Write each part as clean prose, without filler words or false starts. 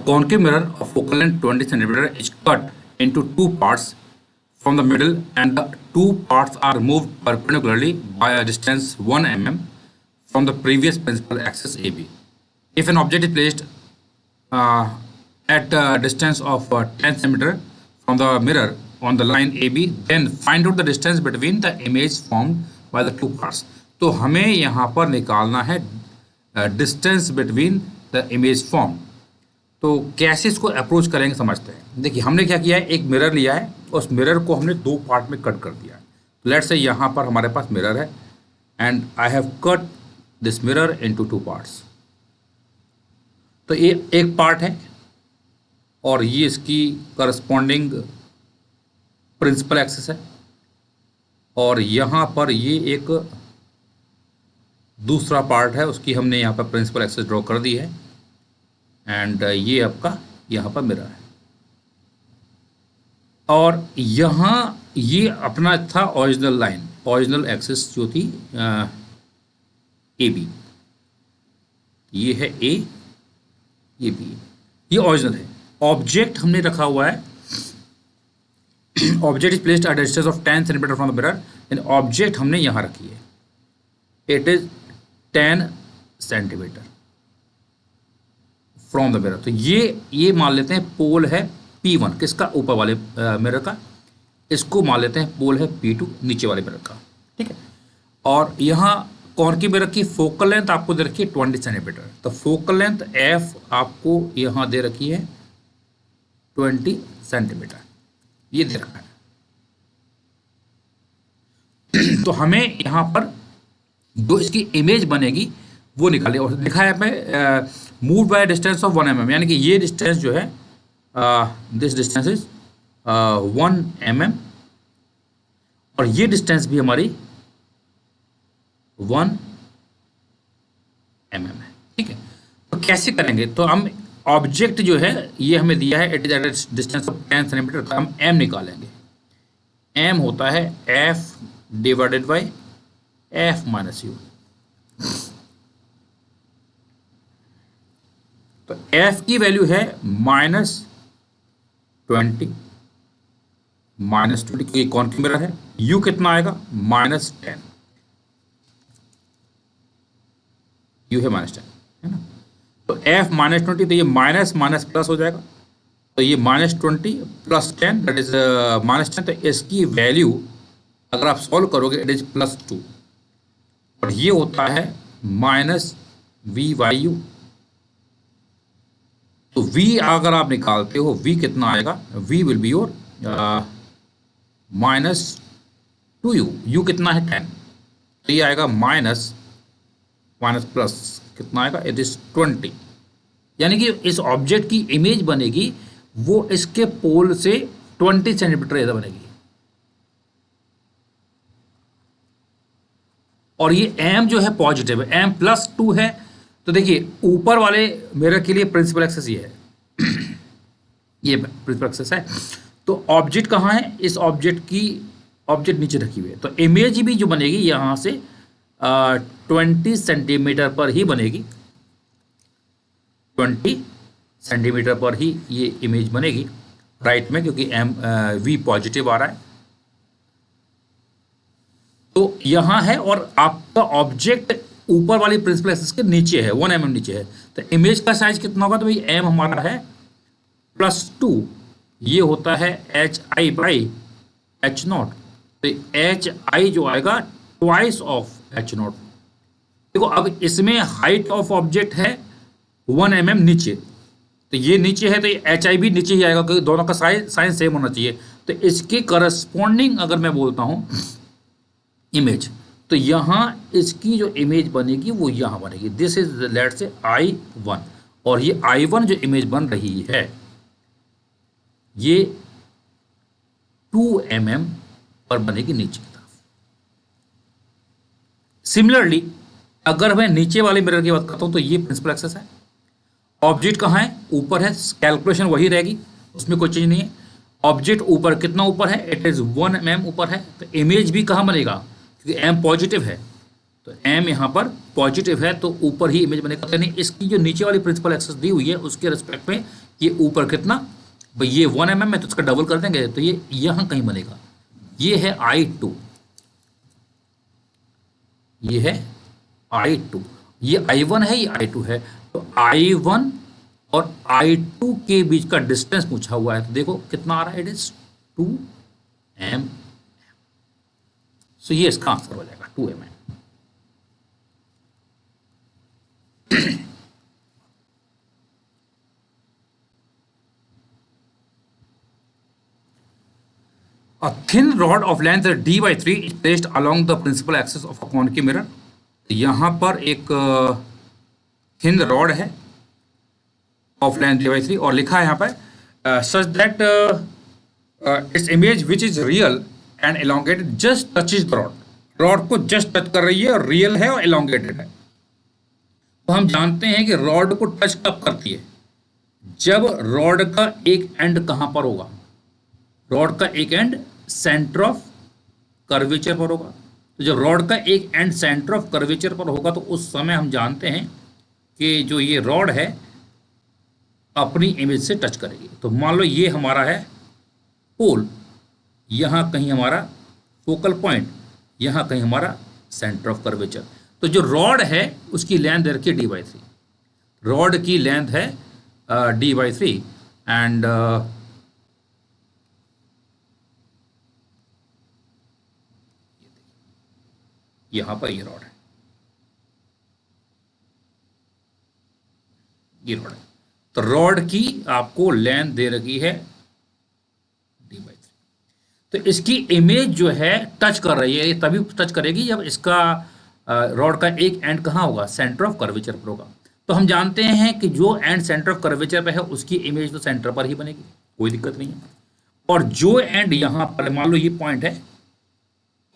concave mirror of focal length 20 centimeter is cut into two parts from the middle, and the two parts are moved perpendicularly by a distance 1 mm from the previous principal axis AB. If an object is placed at a distance of 10 centimeter from the mirror on the line AB, then find out the distance between the image formed by the two parts. तो हमें यहाँ पर निकालना है distance between the image form. तो कैसे इसको approach करेंगे समझते हैं। देखिए हमने क्या किया है, एक मिरर लिया है, उस मिरर को हमने दो पार्ट में कट कर दिया है। लेट्स से यहाँ पर हमारे पास मिरर है and I have cut this mirror into two parts. तो ये एक पार्ट है और ये इसकी करस्पॉन्डिंग प्रिंसिपल एक्सिस है, और यहाँ पर ये एक दूसरा पार्ट है, उसकी हमने यहाँ पर प्रिंसिपल एक्सिस ड्रॉ कर दी है, एंड ये आपका यहाँ पर मिरर है। और यहाँ ये अपना था ओरिजिनल लाइन, ओरिजिनल एक्सिस जो थी ए बी, ये है ए, ये बी, ये ओरिजिनल है। ऑब्जेक्ट हमने रखा हुआ है, object is placed at a distance of 10 centimetre from the mirror, and object हमने यहाँ रखी है, it is 10 centimetre from the mirror. तो ये मान लेते हैं पोल है P1 किसका, ऊपर वाले मिरर का, इसको मान लेते हैं पोल है P2 नीचे वाले मिरर का, ठीक है। और यहाँ कॉनकेव मिरर की फोकल लेंथ आपको दे रखी है 20 सेंटीमीटर, तो फोकल लेंथ F आपको यहाँ दे रखी है 20 सेंटीमीटर, ये दे रखा है। तो हमें यहाँ पर जो इसकी इमेज बनेगी वो निकाले, और लिखा है हमें move by distance of 1 mm, यानी कि ये डिस्टेंस जो है दिस डिस्टेंस इज 1 mm, और ये डिस्टेंस भी हमारी 1 mm है, ठीक है। तो कैसे करेंगे, तो हम ऑब्जेक्ट जो है ये हमें दिया है, it is at distance of 10 centimetre, तो हम m निकालेंगे। m होता है f divided by f minus u. तो f की वैल्यू है -20 क्योंकि कॉनकेव मिरर है। u कितना आएगा, -10, u है -10, है ना। तो f -20, तो ये माइनस माइनस प्लस हो जाएगा, तो ये -20 + 10 दैट इज -10, तो इसकी वैल्यू अगर आप सॉल्व करोगे इट इज +2, और ये होता है -v/u। तो v अगर आप निकालते हो, v कितना आएगा, v will be your -2u, u कितना है 10, तो ये आएगा माइनस प्लस कितना आएगा, इट इज 20। यानी कि इस ऑब्जेक्ट की इमेज बनेगी वो इसके पोल से 20 सेंटीमीटर ज़्यादा बनेगी। और ये m जो है पॉजिटिव है, m +2 है। तो देखिए ऊपर वाले मिरर के लिए प्रिंसिपल एक्सिस ये है, ये प्रिंसिपल एक्सिस है। तो ऑब्जेक्ट कहाँ है, इस ऑब्जेक्ट नीचे रखी हुई है, तो इमेज भी जो बनेगी यहाँ से 20 सेंटीमीटर पर ही बनेगी, 20 सेंटीमीटर पर ही ये इमेज बनेगी राइट में, क्योंकि v पॉजिटिव आ रहा है। तो यहाँ है, और आपका ऑब्जेक्ट ऊपर वाली प्रिंसिपल एक्सिस के नीचे है, 1 mm नीचे है। तो इमेज का साइज कितना होगा, तो भाई m हमारा है +2, ये होता है hi/h0, तो hi जो आएगा ट्वाइस ऑफ h0। देखो अब इसमें हाइट ऑफ ऑब्जेक्ट है 1 mm नीचे, तो ये नीचे है, तो ये hi भी नीचे ही आएगा, क्योंकि दोनों का साइज सेम होना चाहिए। तो इसके करस्पॉन्डिंग अगर मैं बोलता हूँ इमेज, तो यहाँ इसकी जो इमेज बनेगी वो यहाँ बनेगी, this is let's say I1, और ये I1 जो इमेज बन रही है ये 2 mm पर बनेगी नीचे की तरफ। सिमिलरली अगर मैं नीचे वाले मिरर की बात करता हूँ, तो ये प्रिंसिपल एक्सिस है, ऑब्जेक्ट कहाँ है, ऊपर है, कैलकुलेशन वही रहेगी, उसमें कोई चीज़ नहीं है। ऑब्जेक्ट ऊपर कितना ऊपर है, इट इज़ 1 mm ऊपर है, तो इमेज भी कहाँ बनेगा, क्योंकि m पॉजिटिव है, तो m यहाँ पर पॉजिटिव है, तो ऊपर ही इमेज बनेगा। यानी इसकी जो नीचे वाली प्रिंसिपल एक्सिस दी हुई है उसके रिस्पेक्ट में ये ऊपर कितना भाई, ये 1 mm है तो इसका डबल कर देंगे तो ये यहां कहीं बनेगा। ये है I2, ये है I2, ये I1 है, ये I2 है। तो I1 और I2 के बीच का डिस्टेंस पूछा हुआ है, तो देखो कितना आ रहा है, इट इज 2 mm। सो ये इसका आंसर हो जाएगा 2 mm। A thin rod of length d/3 is placed along the principal axis of a concave mirror। यहाँ पर एक थिन रॉड है ऑफ लेंथ d/3 और लिखा है यहाँ पर such that its image which is real and elongated just touches the rod. Rod को जस्ट टच कर रही है और रियल है और एलोंगेटेड है। तो हम जानते हैं कि रॉड को टच कब करती है, जब रॉड का एक एंड कहां पर होगा, रॉड का एक एंड सेंटर ऑफ कर्वेचर पर होगा। तो जब रॉड का एक एंड सेंटर ऑफ कर्वेचर पर होगा तो उस समय हम जानते हैं कि जो ये रॉड है अपनी इमेज से टच करेगी। तो मान लो ये हमारा है पोल, यहाँ कहीं हमारा फोकल पॉइंट, यहाँ कहीं हमारा सेंटर ऑफ कर्वेचर। तो जो रॉड है उसकी लेंथ दे रखी है d/3, रॉड की लेंथ है d/3 एंड यहां पर ये रॉड है, ये रॉड है। तो रॉड की आपको लेंथ दे रखी है d/3। तो इसकी इमेज जो है टच कर रही है, ये तभी टच करेगी जब इसका रॉड का एक एंड कहाँ होगा, सेंटर ऑफ कर्वेचर पर होगा। तो हम जानते हैं कि जो एंड सेंटर ऑफ कर्वेचर पे है उसकी इमेज तो सेंटर पर ही बनेगी, कोई दिक्कत नहीं है। और जो एंड यहाँ पर मान लो ये पॉइंट है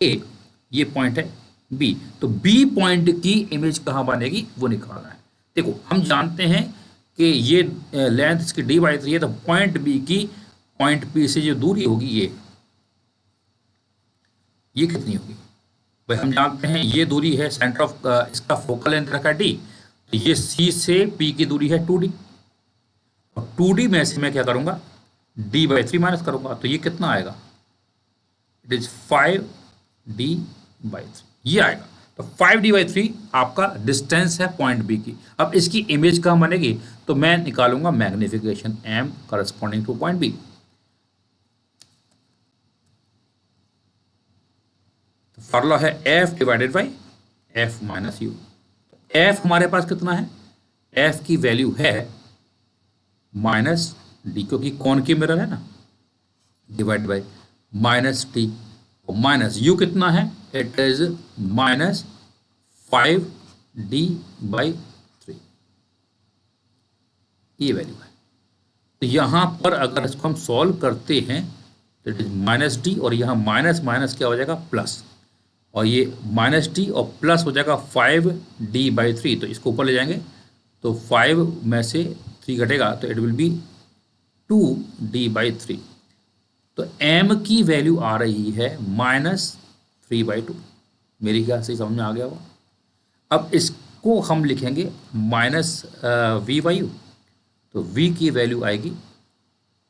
ए, ये पॉइंट है बी, तो बी पॉइंट की इमेज कहाँ बनेगी वो निकालना है। देखो हम जानते हैं कि ये लेंथ इसकी d/3 है, तो पॉइंट बी की पॉइंट पी से जो दूरी होगी ये कितनी होगी भाई, हम जानते हैं ये दूरी है सेंटर ऑफ इसका फोकल लेंथ रखा है d, तो ये c से p की दूरी है 2d, और 2d में से मैं क्या करूंगा d/3 माइनस करूंगा, तो ये कितना आएगा, इट इज 5d/3 ये आएगा। तो 5d/3 आपका डिस्टेंस है पॉइंट बी की। अब इसकी इमेज कहाँ बनेगी, तो मैं निकालूंगा magnification m corresponding to point B. तो फॉर्मूला है f divided by f minus u. f हमारे पास कितना है, f की वैल्यू है -d, क्योंकि कॉनकेव मिरर है ना, डिवाइड बाई -d और माइनस u कितना है, इट इज -5d/3 ये वैल्यू है। तो यहां पर अगर इसको हम सॉल्व करते हैं तो इट इज -d और यहाँ माइनस माइनस क्या हो जाएगा प्लस, और ये -d और प्लस हो जाएगा 5d/3। तो इसको ऊपर ले जाएंगे तो 5 में से 3 घटेगा तो इट विल बी 2d/3। तो m की वैल्यू आ रही है -3/2। मेरी क्या सही समझ में आ गया हो। अब इसको हम लिखेंगे -v/u, तो v की वैल्यू आएगी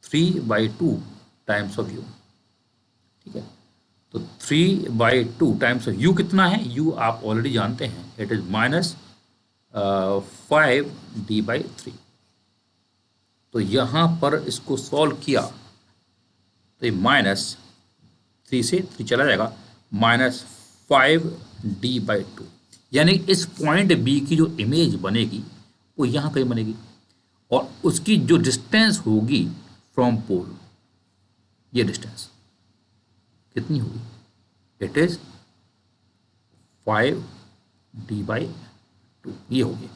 3/2 टाइम्स ऑफ u, ठीक है। तो 3/2 टाइम्स ऑफ u कितना है, u आप ऑलरेडी जानते हैं, इट इज -5d/3। तो यहाँ पर इसको सॉल्व किया तो ये -3 से 3 चला जाएगा, -5d/2, यानी इस पॉइंट बी की जो इमेज बनेगी वो यहाँ कहीं बनेगी, और उसकी जो डिस्टेंस होगी फ्रॉम पोल, ये डिस्टेंस कितनी होगी, इट इज 5d/2 ये होगी।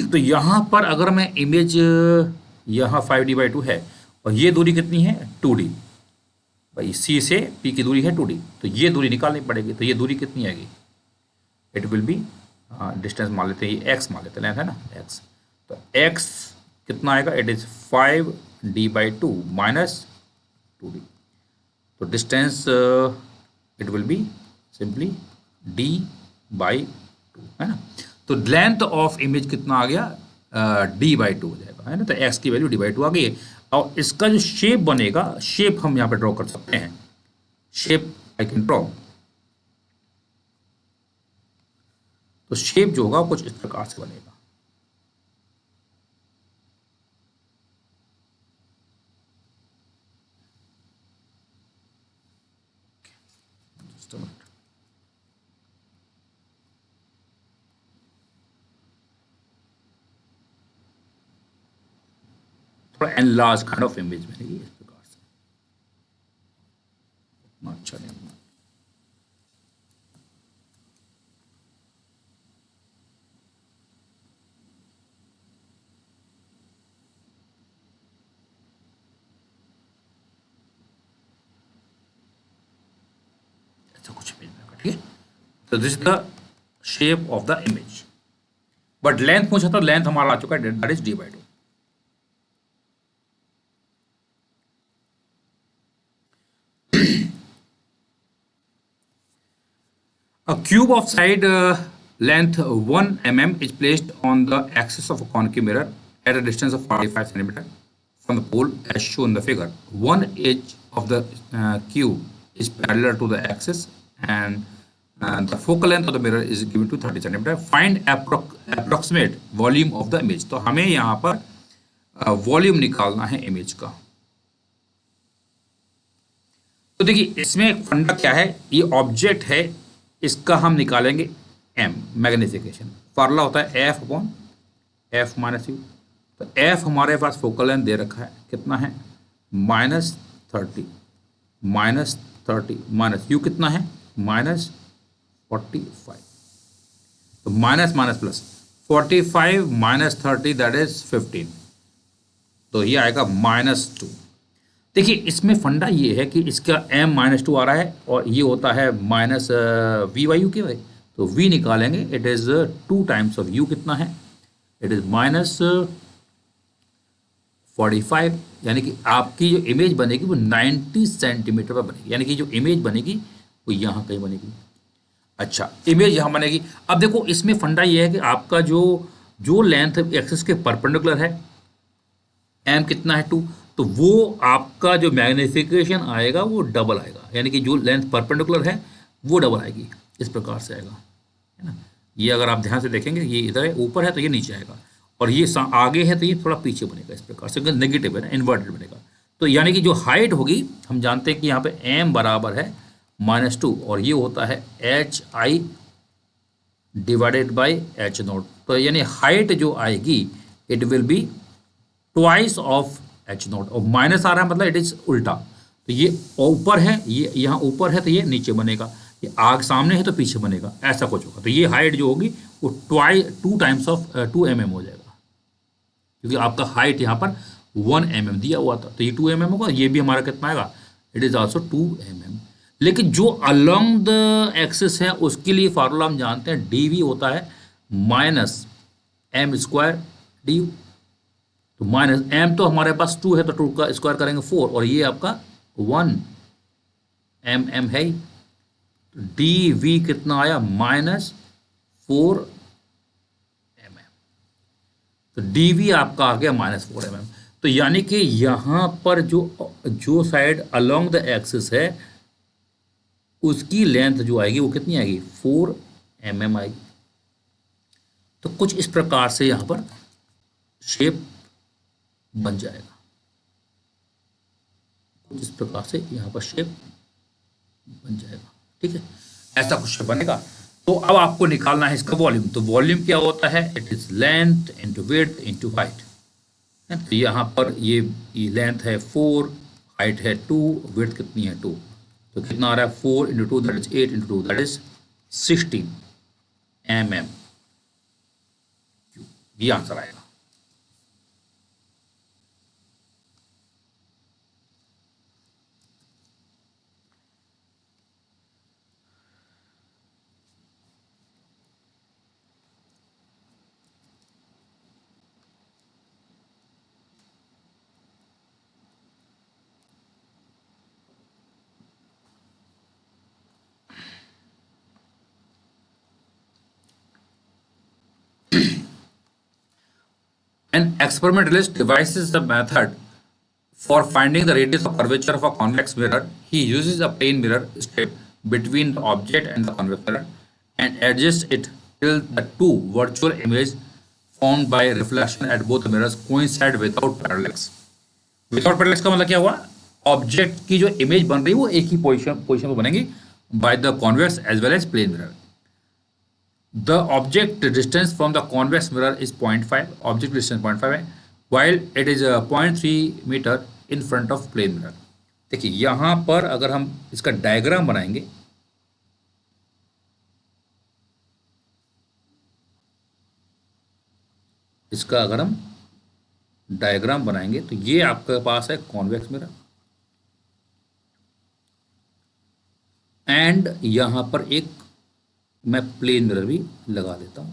तो यहाँ पर अगर मैं इमेज, यहाँ 5d/2 है और ये दूरी कितनी है 2d, भाई C से P की दूरी है 2d, तो ये दूरी निकालनी पड़ेगी। तो ये दूरी कितनी आएगी, इट विल बी, डिस्टेंस मान लेते हैं, ये x मान लेते हैं, है ना x। तो x कितना आएगा, it is 5d/2 minus 2d। तो distance it will be simply d/2, है ना। तो लेंथ ऑफ इमेज कितना आ गया, d/2 हो जाएगा, है ना। तो x की वैल्यू d/2 आ गई है। और इसका जो शेप बनेगा, शेप हम यहाँ पे ड्रॉ कर सकते हैं। Shape I can draw. तो शेप जो होगा कुछ इस प्रकार से बनेगा। Just a minute. थोड़ा एनलार्ज काइंड ऑफ इमेज बनेगी इस प्रकार से। अच्छा नहीं बना। ऐसा कुछ इमेज बनेगा, ठीक है। तो this is the shape of the image. But length पूछा तो लेंथ हमारा आ चुका है, that is d/2। A cube of side length 1 mm is placed on the axis of a concave mirror at a distance of 45 centimeter from the pole as shown in the figure. One edge of the cube is parallel to the axis and the focal length of the mirror is given to 30 centimeter. Find approximate volume of the image. तो हमें यहाँ पर volume निकालना है image का। तो देखिए इसमें एक फंडा क्या है, ये ऑब्जेक्ट है, इसका हम निकालेंगे एम मैग्निफिकेशन। फार्मूला होता है F upon f minus u. तो एफ हमारे पास फोकल लेंथ दे रखा है, कितना है -30 -30 माइनस यू कितना है -45। तो minus minus plus 45 -30 that is 15। तो ये आएगा -2। देखिए इसमें फंडा ये है कि इसका m-2 आ रहा है और ये होता है माइनस v/u के भाई। तो v निकालेंगे, it is 2 times of u कितना है, इट इज -45। यानी कि आपकी जो इमेज बनेगी वो 90 सेंटीमीटर पर बनेगी। यानी कि जो इमेज बनेगी वो यहाँ कहीं बनेगी। अच्छा, इमेज यहाँ बनेगी। अब देखो इसमें फंडा ये है कि आपका जो जो लेंथ एक्सिस के परपेंडिकुलर है, एम कितना है 2, तो वो आपका जो मैग्निफिकेशन आएगा वो डबल आएगा। यानी कि जो लेंथ परपेंडिकुलर है वो डबल आएगी, इस प्रकार से आएगा, है ना। ये अगर आप ध्यान से देखेंगे, ये इधर है, ऊपर है तो ये नीचे आएगा, और ये आगे है तो ये थोड़ा पीछे बनेगा, इस प्रकार से नेगेटिव है ना, इन्वर्टेड बनेगा। तो यानी कि जो हाइट होगी, हम जानते हैं कि यहाँ पे एम बराबर है -2 और ये होता है HI डिवाइडेड बाई H0। तो यानी हाइट जो आएगी it will be twice of H0। और माइनस आ रहा है मतलब इट इज उल्टा। तो ये ऊपर है, ये यहाँ ऊपर है तो ये नीचे बनेगा, ये आग सामने है तो पीछे बनेगा, ऐसा कुछ होगा। तो ये हाइट जो होगी वो 2 टाइम्स ऑफ 2 mm हो जाएगा, क्योंकि आपका हाइट यहाँ पर 1 mm दिया हुआ था। तो ये 2 mm होगा, ये भी हमारा कितना आएगा, इट इज ऑल्सो 2 mm। लेकिन जो अलोंग द एक्सिस है उसके लिए फार्मूला हम जानते हैं, dv होता है -m²du। तो माइनस एम तो हमारे पास 2 है तो 2 का स्क्वायर करेंगे 4, और ये आपका 1 mm है ही। तो डी वी कितना आया -4 mm। तो डी वी आपका आ गया -4 mm। तो यानी कि यहाँ पर जो जो साइड अलोंग द एक्सिस है उसकी लेंथ जो आएगी वो कितनी आएगी, 4 mm आएगी। तो कुछ इस प्रकार से यहाँ पर शेप बन जाएगा, कुछ इस प्रकार से यहाँ पर शेप बन जाएगा, ठीक है, ऐसा कुछ शेप बनेगा। तो अब आपको निकालना है इसका वॉल्यूम। तो वॉल्यूम क्या होता है, it is length into width into height. तो यहाँ पर ये लेंथ है 4, हाइट है 2, विड्थ कितनी है 2। तो कितना आ रहा है 4 into 2 that is 8 into 2 that is 16 mm। ये आंसर आएगा। An experimentalist devises a method for finding the radius of curvature of a convex mirror. He uses a plane mirror strip between the object and the convex mirror and adjusts it till the two virtual images formed by reflection at both the mirrors coincide without parallax. Without parallax का मतलब क्या हुआ? Object की जो image बन रही है वो एक ही पोजीशन पे बनेगी by the convex as well as plane mirror. The object distance from the convex mirror is 0.5. Object distance 0.5 है, while it is 0.3 metre in front of plane mirror. देखिए यहाँ पर अगर हम इसका डायग्राम बनाएंगे, इसका अगर हम डायग्राम बनाएंगे तो ये आपके पास है कॉन्वेक्स मिरर एंड यहाँ पर एक मैं प्लेन मिरर भी लगा देता हूं.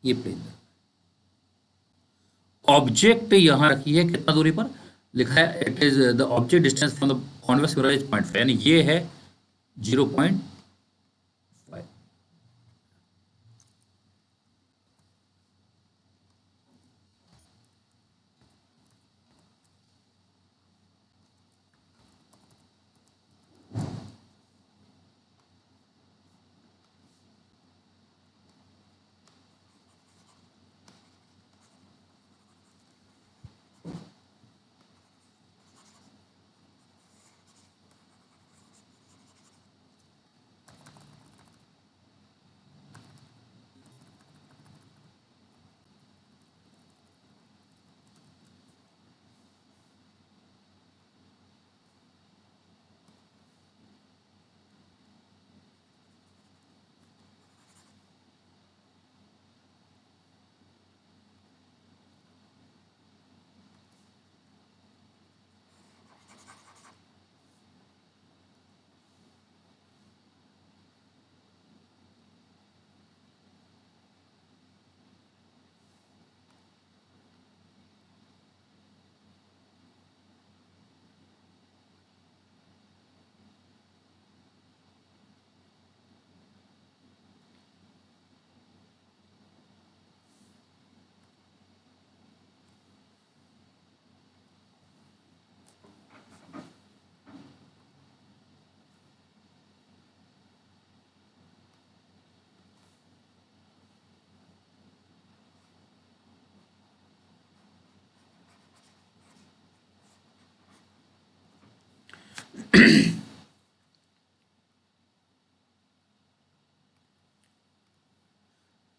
ये प्लेन मिरर ऑब्जेक्ट यहां रखी है कितना दूरी पर लिखा है, it is the object distance from the convex mirror is 0.5 यानी ये है 0.5.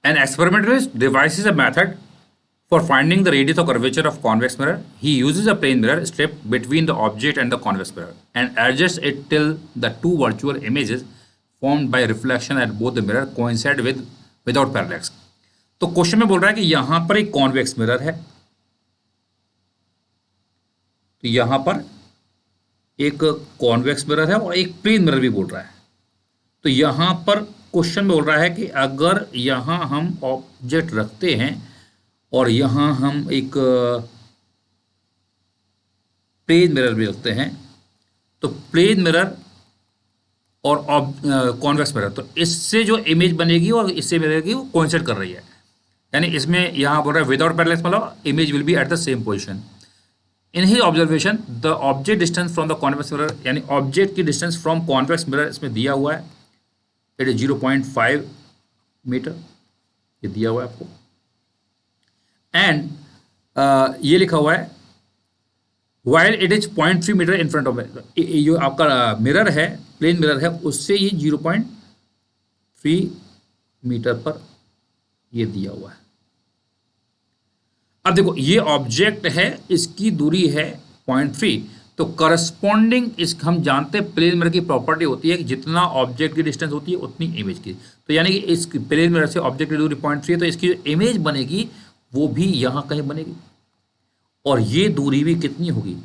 An experimentalist devises a method for finding the radius of curvature of convex mirror. He uses a plane mirror strip between the object and the convex mirror and adjusts it till the two virtual images formed by reflection at both the mirror coincide without parallax. तो question में बोल रहा है कि यहां पर एक convex mirror है, तो यहां पर एक कॉन्वेक्स मिरर है और एक प्लेन मिरर भी बोल रहा है. तो यहां पर क्वेश्चन बोल रहा है कि अगर यहां हम ऑब्जेक्ट रखते हैं और यहां हम एक प्लेन मिरर भी रखते हैं, तो प्लेन मिरर और कॉन्वेक्स मिरर, तो इससे जो इमेज बनेगी और इससे बनेगी वो कोइंसाइड कर रही है. यानी इसमें यहां बोल रहा है विदाउट पैरेलक्स मतलब image will be at the same position. In he observation the object distance from the convex mirror, यानी ऑब्जेक्ट की डिस्टेंस फ्रॉम कॉन्वेक्स मिरर इसमें दिया हुआ है, इट इज 0.5 मीटर, ये दिया हुआ है आपको. एंड ये लिखा हुआ है while it is 0.3 metre in front of, जो आपका मिरर है प्लेन मिरर है उससे ये 0.3 मीटर पर ये दिया हुआ है. अब देखो ये ऑब्जेक्ट है, इसकी दूरी है 0.3, तो करस्पॉन्डिंग इस हम जानते हैं प्लेन मिरर की प्रॉपर्टी होती है कि जितना ऑब्जेक्ट की डिस्टेंस होती है उतनी इमेज की. तो यानी कि इस प्लेन मिरर से ऑब्जेक्ट की दूरी 0.3 है, तो इसकी जो इमेज बनेगी वो भी यहां कहीं बनेगी और ये दूरी भी कितनी होगी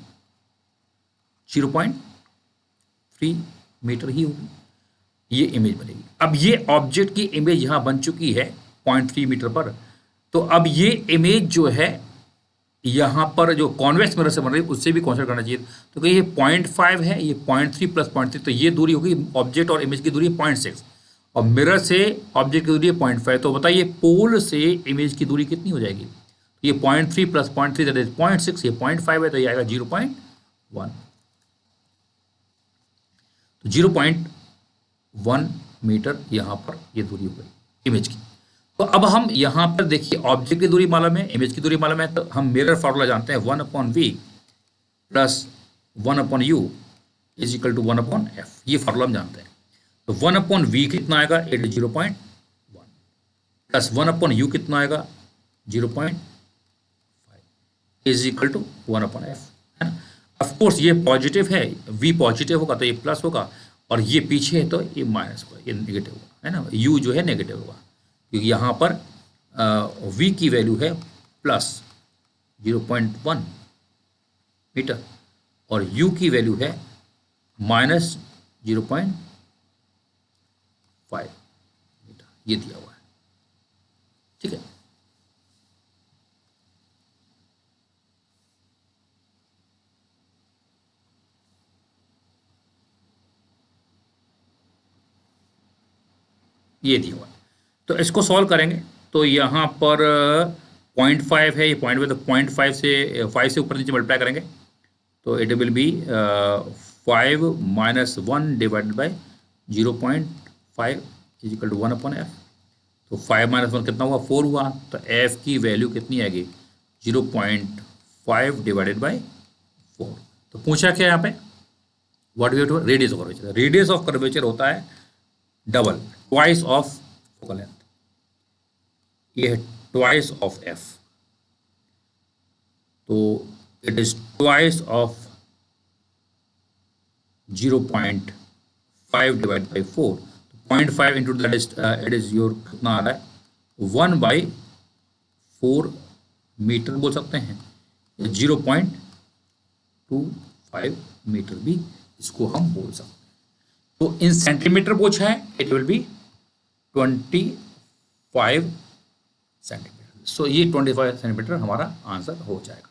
0.3 मीटर ही होगी, ये इमेज बनेगी. अब ये ऑब्जेक्ट की इमेज यहां बन चुकी है 0.3 मीटर पर, तो अब ये इमेज जो है यहाँ पर जो कॉन्वेक्स मिरर से बन रही है उससे भी कंसिडर करना चाहिए। तो ये 0.5 है, ये 0.3 प्लस 0.3, तो ये दूरी होगी ऑब्जेक्ट और इमेज की दूरी है 0.6 और मिरर से ऑब्जेक्ट की दूरी है 0.5। तो बताइए पोल से इमेज की दूरी कितनी हो जाएगी? ये 0.3 प्लस 0.3 दैट इज 0.6, ये 0.5 है तो ये आएगा 0.1। तो 0.1 मीटर यहाँ पर ये दूरी हो गई इमेज की। तो अब हम यहाँ पर देखिए ऑब्जेक्ट की दूरी मालूम है, इमेज की दूरी मालूम है, तो हम मिरर फार्मूला जानते हैं 1/v plus 1/u is equal to 1/f, ये फार्मूला हम जानते हैं। तो 1/v कितना आएगा? 0.1 प्लस 1/u कितना आएगा? 0.5 इज इक्वल टू 1/f, है ना। ऑफकोर्स ये पॉजिटिव है, v पॉजिटिव होगा तो ये प्लस होगा और ये पीछे है तो ये माइनस होगा, ये नेगेटिव होगा, है ना। u जो है नेगेटिव होगा क्योंकि यहाँ पर v की वैल्यू है प्लस 0.1 मीटर और u की वैल्यू है माइनस 0.5 मीटर, ये दिया हुआ है, ठीक है। ये दिया हुआ है तो इसको सॉल्व करेंगे तो यहाँ पर 0.5 है, ये 0.5 तो 0.5 से 5 से ऊपर नीचे मल्टीप्लाई करेंगे तो it will be 5 minus 1 divided by 0.5 is equal to 1/f। तो 5 माइनस 1 कितना हुआ? 4 हुआ। तो f की वैल्यू कितनी आएगी? 0.5 डिवाइडेड बाई 4। तो पूछा क्या यहाँ पे? What we have to radius of curvature. Radius of curvature होता है double twice of focal length, ये है ट्वाइस ऑफ f, तो it is twice of 0.5 divide by 4। 0.5 into that is it is your कितना आ रहा है? 1/4 मीटर बोल सकते हैं, 0.25 मीटर भी इसको हम बोल सकते हैं। तो इन सेंटीमीटर पूछा है, इट विल बी 25 सेंटीमीटर। सो ये 25 सेंटीमीटर हमारा आंसर हो जाएगा।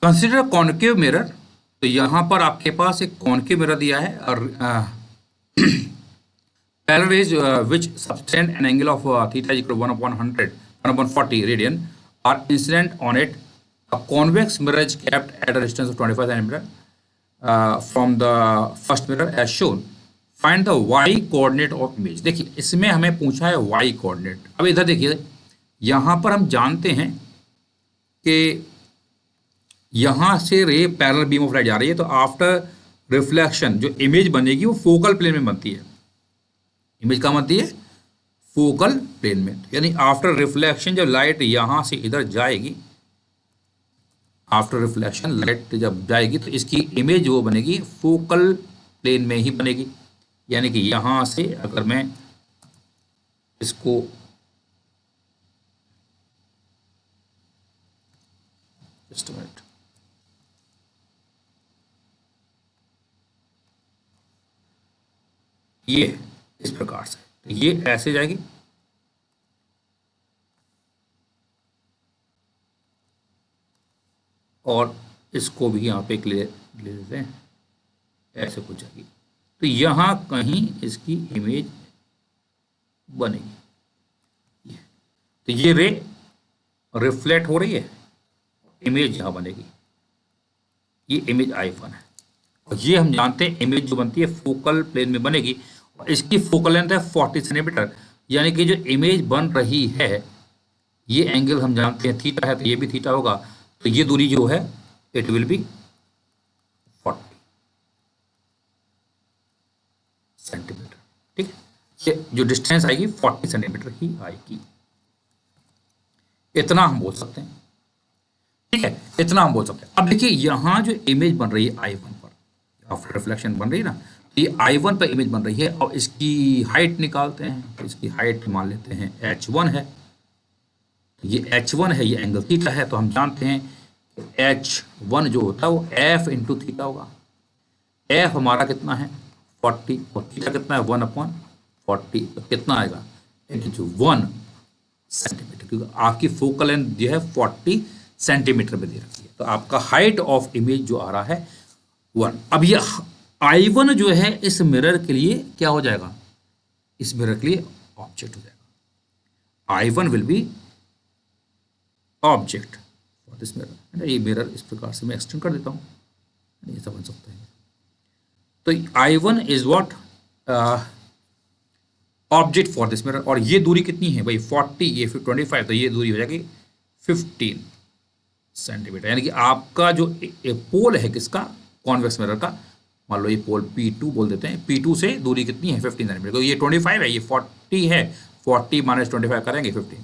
कंसिडर कॉन्केव मिरर, तो यहां पर आपके पास एक कॉन्केव मिरर दिया है और parallel raise which subtend an angle of theta is equal to 1/100 1/40 radian are incident on it. A convex mirror is kept at a distance of 25 centimeter from the first mirror as shown. Find the y coordinate of image. देखिए इसमें हमें पूछा है y coordinate। अब इधर देखिए यहाँ पर हम जानते हैं कि यहाँ से ray parallel beam of light जा रही है तो आफ्टर रिफ्लेक्शन जो इमेज बनेगी वो फोकल प्लेन में बनती है। इमेज कहाँ बनती है? फोकल प्लेन में। यानी आफ्टर रिफ्लेक्शन जब लाइट यहाँ से इधर जाएगी, आफ्टर रिफ्लेक्शन लाइट जब जाएगी तो इसकी इमेज वो बनेगी फोकल प्लेन में ही बनेगी। यानी कि यहाँ से अगर मैं इसको जस्ट मिनट, ये इस प्रकार से, तो ये ऐसे जाएगी और इसको भी यहाँ पे ले लेते हैं, ऐसे कुछ जाएगी। तो यहाँ कहीं इसकी इमेज बनेगी। तो ये रे रिफ्लेक्ट हो रही है, इमेज यहाँ बनेगी, ये इमेज I1 है और ये हम जानते हैं इमेज जो बनती है फोकल प्लेन में बनेगी और इसकी फोकल लेंथ है 40 सेंटीमीटर। यानी कि जो इमेज बन रही है ये एंगल हम जानते हैं थीटा है, तो ये भी थीटा होगा। तो ये दूरी जो है इट विल बी 40 सेंटीमीटर, ठीक है। ये जो डिस्टेंस आएगी 40 सेंटीमीटर ही आएगी। इतना हम बोल सकते हैं, ठीक है, इतना हम बोल सकते हैं। अब देखिए यहाँ जो इमेज बन रही है I1 पर, आफ्टर रिफ्लेक्शन बन रही है ना, तो ये I1 पर इमेज बन रही है और इसकी हाइट निकालते हैं। तो इसकी हाइट मान लेते हैं H1 है, तो ये H1 है, ये एंगल थीटा है। तो हम जानते हैं H1 जो होता है वो F इंटू थीटा होगा। F हमारा कितना है? 40 और थीटा कितना है 1/40, तो कितना आएगा 1 सेंटीमीटर, क्योंकि आपकी फोकल लेंथ जो है 40 सेंटीमीटर में दे रखी है। तो आपका हाइट ऑफ इमेज जो आ रहा है 1। अब ये I1 जो है इस मिरर के लिए क्या हो जाएगा, इस मिरर के लिए ऑब्जेक्ट हो जाएगा। I1 will be object for this mirror. ये मिरर इस प्रकार से मैं एक्सटेंड कर देता हूँ, ये समझ सकते हैं। तो I1 is what object for this mirror. और ये दूरी कितनी है भाई 40, ये 25, तो ये दूरी हो जाएगी 15 सेंटीमीटर। यानी कि आपका जो पोल है किसका, कॉन्वेक्स मिरर का, मान लो ये पोल P2 बोल देते हैं, P2 से दूरी कितनी है 15 सेंटीमीटर। तो ये 25 है, ये 40 है, 40 माइनस 25 करेंगे 15।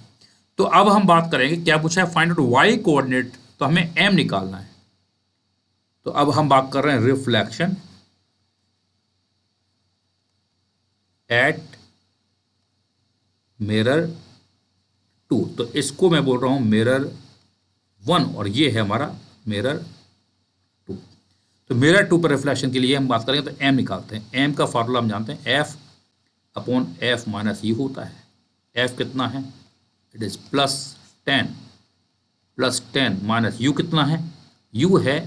तो अब हम बात करेंगे, क्या पूछा है फाइंड आउट वाई कोऑर्डिनेट, तो हमें m निकालना है। तो अब हम बात कर रहे हैं रिफ्लेक्शन एट मिरर 2, तो इसको मैं बोल रहा हूं मिरर 1 और ये है हमारा मिरर 2। तो मिरर 2 पर रिफ्लेक्शन के लिए हम बात करेंगे तो m निकालते हैं। m का फार्मूला हम जानते हैं F/F माइनस u होता है। F कितना है, इट इज +10 माइनस u कितना है, u है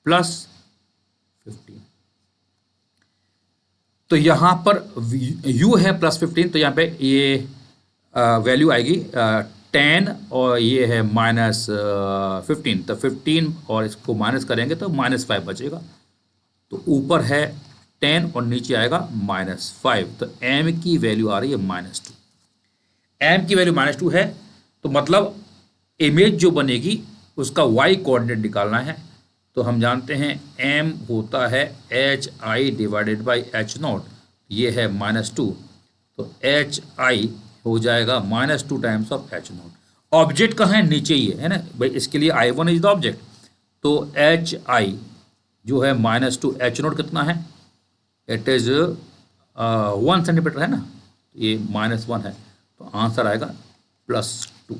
+15। तो यहां पर u है +15, तो यहां पे ये वैल्यू आएगी 10 और ये है -15, तो 15 और इसको माइनस करेंगे तो -5 बचेगा। तो ऊपर है 10 और नीचे आएगा -5, तो m की वैल्यू आ रही है -2। m की वैल्यू -2 है, तो मतलब इमेज जो बनेगी उसका y कोऑर्डिनेट निकालना है। तो हम जानते हैं m होता है hi डिवाइडेड बाई h0, ये है -2, तो hi हो जाएगा -2 टाइम्स ऑफ h0। ऑब्जेक्ट कहाँ है, नीचे ही है ना भाई, इसके लिए I1 इज द ऑब्जेक्ट। तो hi जो है -2, h0 कितना है, इट इज 1 सेंटीमीटर है ना, ये -1 है, तो आंसर आएगा +2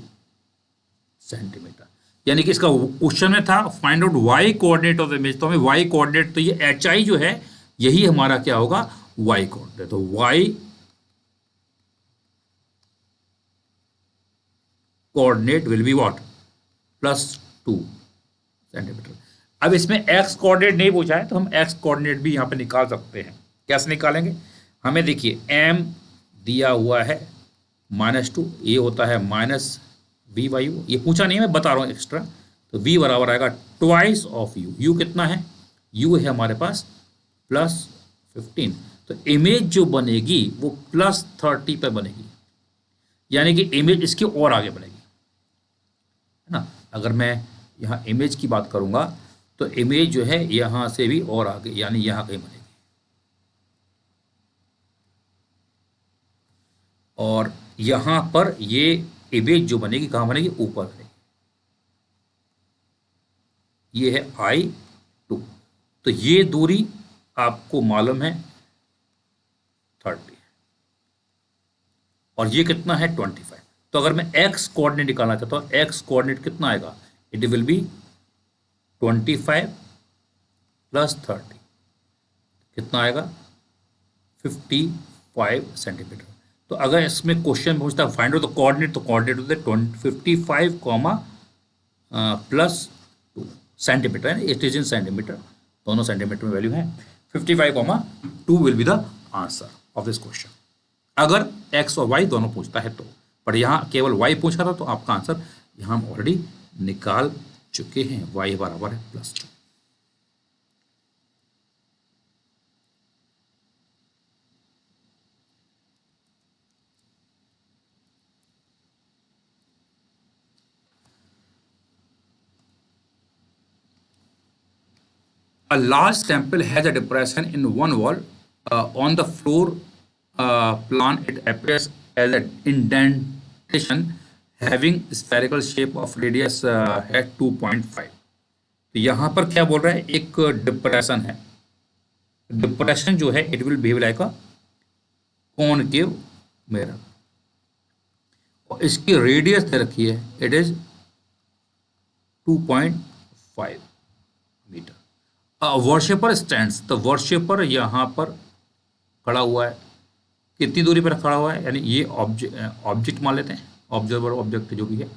सेंटीमीटर। यानी कि इसका क्वेश्चन में था find out why coordinate of image, तो हमें वाई कोऑर्डिनेट, तो ये hi जो है यही हमारा क्या होगा वाई कोऑर्डिनेट। तो y coordinate will be what +2 centimetre. अब इसमें x कोऑर्डिनेट नहीं पूछा है, तो हम x कोऑर्डिनेट भी यहाँ पे निकाल सकते हैं। कैसे निकालेंगे, हमें देखिए m दिया हुआ है -2, ये होता है -v/u, ये पूछा नहीं है, मैं बता रहा हूँ एक्स्ट्रा। तो v बराबर आएगा ट्वाइस ऑफ u, u कितना है, u है हमारे पास +15, तो इमेज जो बनेगी वो +30 पे बनेगी, यानी कि इमेज इसके और आगे बनेगी, है ना। अगर मैं यहाँ इमेज की बात करूंगा तो इमेज जो है यहाँ से भी और आगे, यानी यहाँ कहीं बनेगी। और यहाँ पर ये इमेज जो बनेगी कहाँ बनेगी, ऊपर बनेगी, ये है I2। तो ये दूरी आपको मालूम है 30 और ये कितना है 25। तो अगर मैं x कोऑर्डिनेट निकालना चाहता हूँ, x कोऑर्डिनेट कितना आएगा, इट विल बी 25 + 30, कितना आएगा 55 सेंटीमीटर। तो अगर इसमें क्वेश्चन पूछता है फाइंड आउट द कोऑर्डिनेट, तो कोऑर्डिनेट होते हैं 55 +2 सेंटीमीटर है, इट इज इन सेंटीमीटर, दोनों सेंटीमीटर में वैल्यू है। 55,2 will be the answer of this question, अगर x और y दोनों पूछता है तो। पर यहाँ केवल y पूछा था, तो आपका आंसर यहाँ हम ऑलरेडी निकाल चुके हैं, y बराबर है +2। A large temple has a depression in one wall. On the floor plan, it appears as an indentation having spherical shape of radius at 2.5. तो यहाँ पर क्या बोल रहा है, एक डिप्रेशन है। डिप्रेशन जो है it will behave like a concave mirror, और इसकी रेडियस दे रखी है, it is 2.5 metre. Worshipper stands, तो वर्शिपर यहाँ पर खड़ा हुआ है, कितनी दूरी पर खड़ा हुआ है, यानी ये ऑब्जेक्ट मान लेते हैं, ऑब्जर्वर ऑब्जेक्ट जो भी है,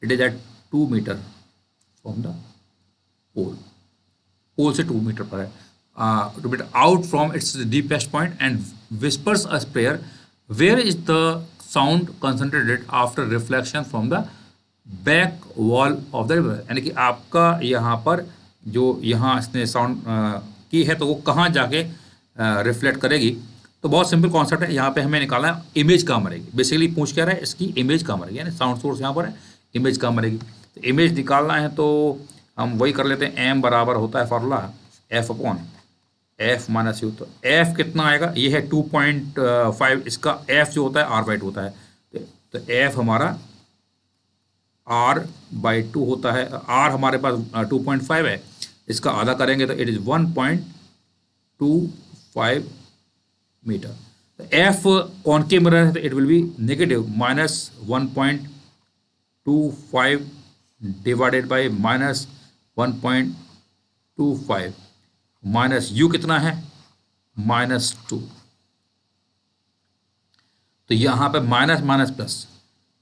it is at 2 metre from the pole, pole से 2 मीटर पर है, 2 metre out from its deepest point and whispers a prayer where is the sound concentrated after reflection from the back wall of the river, यानी कि आपका यहाँ पर जो यहाँ इसने साउंड की है तो वो कहाँ जाके रिफ्लेक्ट करेगी। तो बहुत सिंपल कॉन्सेप्ट है, यहाँ पे हमें निकालना है इमेज कहाँ मरेगी, बेसिकली पूछ क्या रहा है इसकी इमेज कहाँ मरेगी, यानी साउंड सोर्स यहाँ पर है, इमेज कहाँ मरेगी। तो इमेज निकालना है तो हम वही कर लेते हैं, एम बराबर होता है formula f upon f minus u. तो एफ कितना आएगा, ये है 2.5, इसका एफ जो होता है R/2 होता है, तो एफ हमारा R/2 होता है, R हमारे पास 2.5 है, इसका आधा करेंगे तो it is 1.25 metre. F concave mirror है तो it will be negative -1.25 divided by -1.25 minus u कितना है -2। तो यहाँ पे माइनस माइनस प्लस,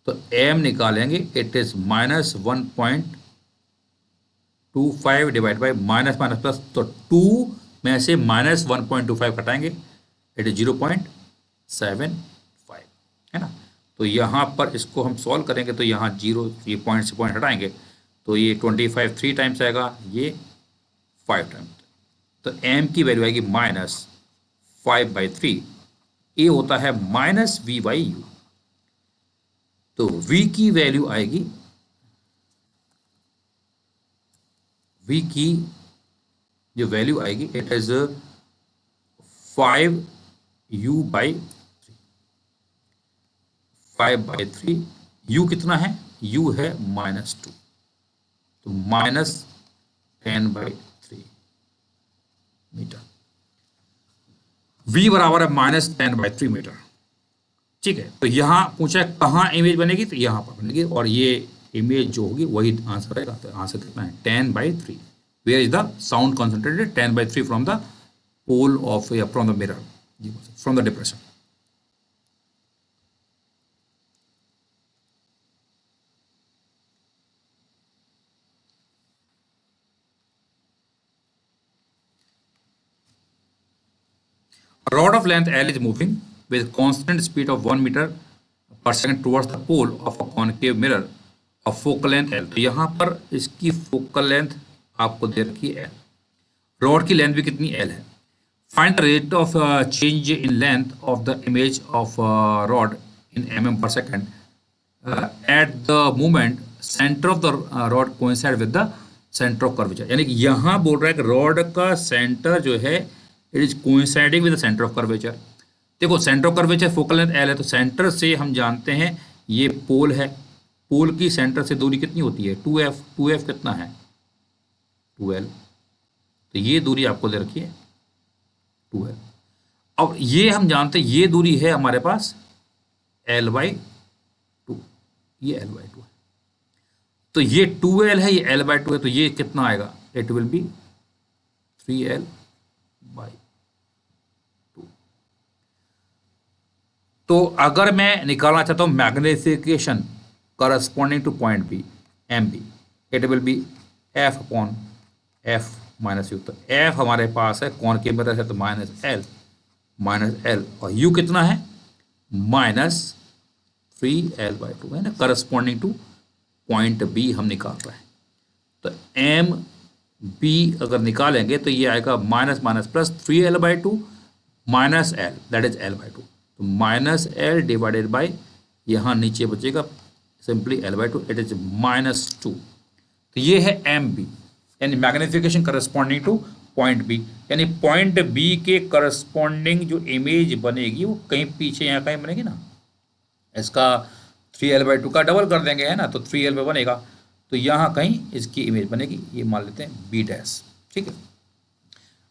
तो एम निकालेंगे, it is -1.25 divide by minus minus plus, तो 2 में से -1.25 घटाएंगे, इट इज 0.75, है ना। तो यहाँ पर इसको हम सॉल्व करेंगे तो यहाँ 0, ये पॉइंट से पॉइंट हटाएंगे तो ये 25 3 टाइम्स आएगा, ये 5 टाइम्स, तो m की वैल्यू आएगी -5/3, ए होता है -v/u, तो v की वैल्यू आएगी, v की जो वैल्यू आएगी इट इज 5u/3, 5/3, u कितना है, u है -2, तो -10/3 मीटर, v बराबर है -10/3 मीटर। ठीक है, तो यहाँ पूछा है कहाँ इमेज बनेगी, तो यहाँ पर बनेगी, और ये इमेज जो होगी वही आंसर रहेगा। तो आंसर कितना है 10/3, where is the sound concentrated 10/3 from the pole of या from the mirror, from the depression. A rod of length L is moving with constant speed of 1 meter per second towards the pole of a concave mirror of focal length L। तो यहाँ पर इसकी focal length आपको दे रखी है L, rod की length भी कितनी L है। Find the rate of change in length of the image of rod in mm per second at the moment centre of the rod coincide with the centre of curvature, यानी कि यहाँ बोल रहा है कि रॉड का centre जो है it is coinciding with the centre of curvature. देखो centre of curvature focal length L है, तो सेंटर से हम जानते हैं ये पोल है, पोल की सेंटर से दूरी कितनी होती है 2f, 2f कितना है 2l, तो ये दूरी आपको दे रखी है 2l। अब ये हम जानते हैं ये दूरी है हमारे पास l/2, ये l/2 है, तो ये 2l है, ये l/2 है, तो ये कितना आएगा, इट विल बी 3l/2। तो अगर मैं निकालना चाहता हूं magnification corresponding to point B m B, it will be f upon f minus u. तो f हमारे पास है कॉनकेव मिरर है तो -l और u कितना है -3l/2 है ना, करस्पॉन्डिंग टू पॉइंट b हम निकाल रहे हैं। तो एम बी अगर निकालेंगे तो ये आएगा minus minus plus 3l/2 minus l, that is l/2, तो -l डिवाइडेड बाई यहाँ नीचे बचेगा सिंपली l/2, इट इज -2। तो ये है एम बी, यानी magnification corresponding to point B, यानी पॉइंट बी के करस्पॉन्डिंग जो इमेज बनेगी वो कहीं पीछे यहाँ कहीं बनेगी ना, इसका 3l/2 का डबल कर देंगे, है ना, तो 3l पे बनेगा, तो यहाँ कहीं इसकी इमेज बनेगी, ये मान लेते हैं बी डैश। ठीक है,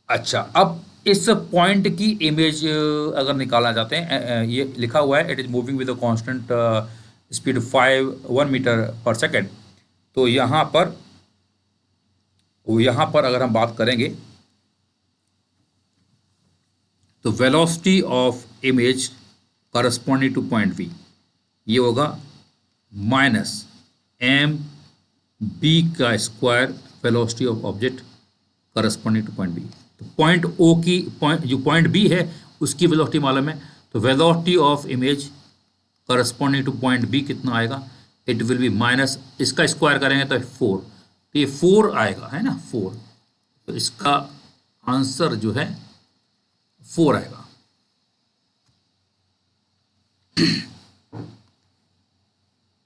अच्छा अब इस पॉइंट की इमेज अगर निकालना चाहते हैं, ये लिखा हुआ है it is moving with a constant speed 1 metre पर सेकेंड, तो यहाँ पर अगर हम बात करेंगे तो velocity of image corresponding to point B ये होगा माइनस एम बी का square velocity of object corresponding to point B. तो पॉइंट ओ की जो पॉइंट बी है उसकी वेलोसिटी मालूम है, तो velocity of image corresponding to point B कितना आएगा, इट विल बी माइनस, इसका स्क्वायर करेंगे तो 4, तो ये 4 आएगा, है ना 4, तो इसका आंसर जो है 4 आएगा।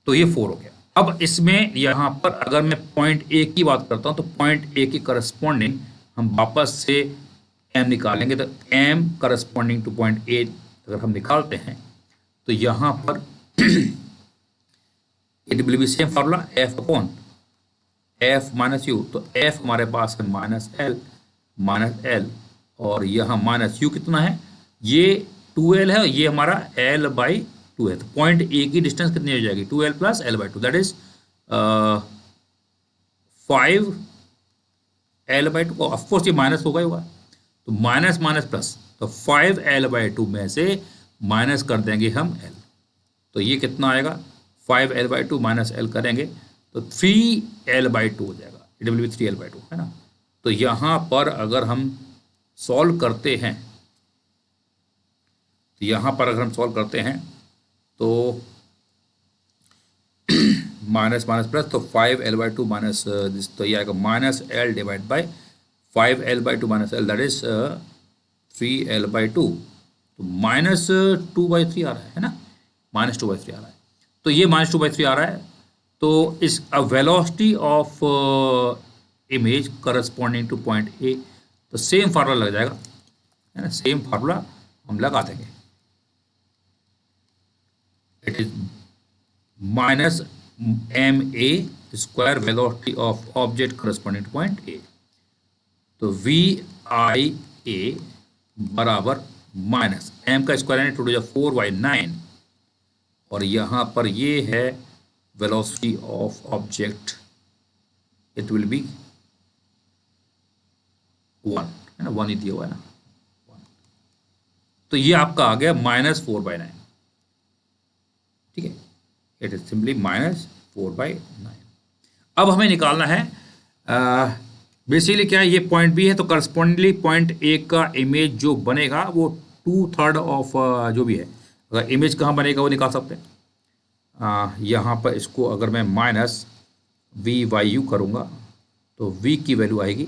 तो ये 4 हो गया। अब इसमें यहां पर अगर मैं पॉइंट ए की बात करता हूं तो पॉइंट ए की करस्पॉन्डिंग हम वापस से एम निकालेंगे, तो m corresponding to point A अगर हम निकालते हैं तो यहां पर it will be same formula f upon f minus u. तो एफ हमारे पास है माइनस एल और यहाँ माइनस यू कितना है, ये 2l है और ये हमारा l/2 है। तो पॉइंट ए की डिस्टेंस कितनी हो जाएगी, 2l plus l/2 that is 5l/2। Of course ये माइनस होगा ही होगा, तो माइनस माइनस प्लस, तो 5l/2 में से माइनस कर देंगे हम l, तो ये कितना आएगा 5l/2 माइनस l करेंगे तो 3l/2 हो जाएगा, इट विल बी 3l/2, है ना। तो यहाँ पर अगर हम सॉल्व करते हैं, तो यहाँ पर अगर हम सॉल्व करते हैं तो माइनस माइनस प्लस, तो 5l/2 माइनस दिस, तो ये आएगा minus l divide by 5l/2 minus l that is 3l/2, तो माइनस 2/3 आ रहा है ना, माइनस 2/3 आ रहा है, तो ये माइनस 2/3 आ रहा है। तो इस velocity of image corresponding to point A, तो सेम फार्मूला लग जाएगा, है ना, सेम फार्मूला हम लगा देंगे, it is minus m A square velocity of object corresponding to point A. तो वी आई ए बराबर माइनस एम का स्क्वायर है 2 4/9 और यहाँ पर ये है velocity of object, it will B 1, है ना, 1 ही दिया हुआ है ना 1। तो ये आपका आ गया -4/9, ठीक है, इट इज सिंपली -4/9। अब हमें निकालना है बेसिकली क्या है, ये पॉइंट बी है तो करस्पॉन्डिंगली पॉइंट ए का इमेज जो बनेगा वो 2/3 ऑफ जो भी है, अगर इमेज कहाँ बनेगा वो निकाल सकते हैं। यहाँ पर इसको अगर मैं माइनस v/u करूँगा तो v की वैल्यू आएगी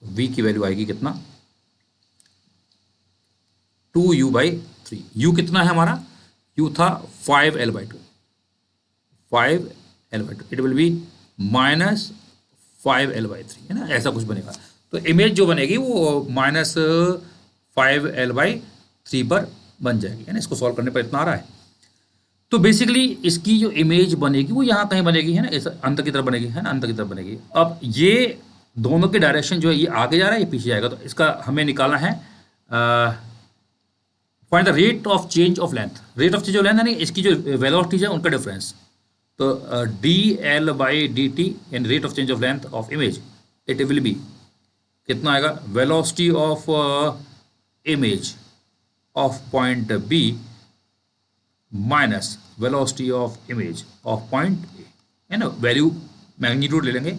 v की वैल्यू आएगी कितना 2u/3। u कितना है हमारा, u था 5l/2, 5l/2, it will be minus 5l/3, है ना, ऐसा कुछ बनेगा। तो इमेज जो बनेगी वो -5l/3 पर बन जाएगी, है ना, इसको सॉल्व करने पर इतना आ रहा है। तो बेसिकली इसकी जो इमेज बनेगी वो यहाँ कहीं बनेगी, है ना, इस अंत की तरफ बनेगी, है ना, अंत की तरफ बनेगी। अब ये दोनों के डायरेक्शन जो है ये आगे जा रहा है ये पीछे जाएगा, तो इसका हमें निकालना है find the rate of change of length. Rate of change of length यानी इसकी जो वेलोसिटीज है उनका डिफरेंस। तो dl/dt in rate of change of length of image, it will be कितना आएगा, velocity of image of point B minus velocity of image of point A, है ना, वैल्यू मैग्नीट्यूड ले लेंगे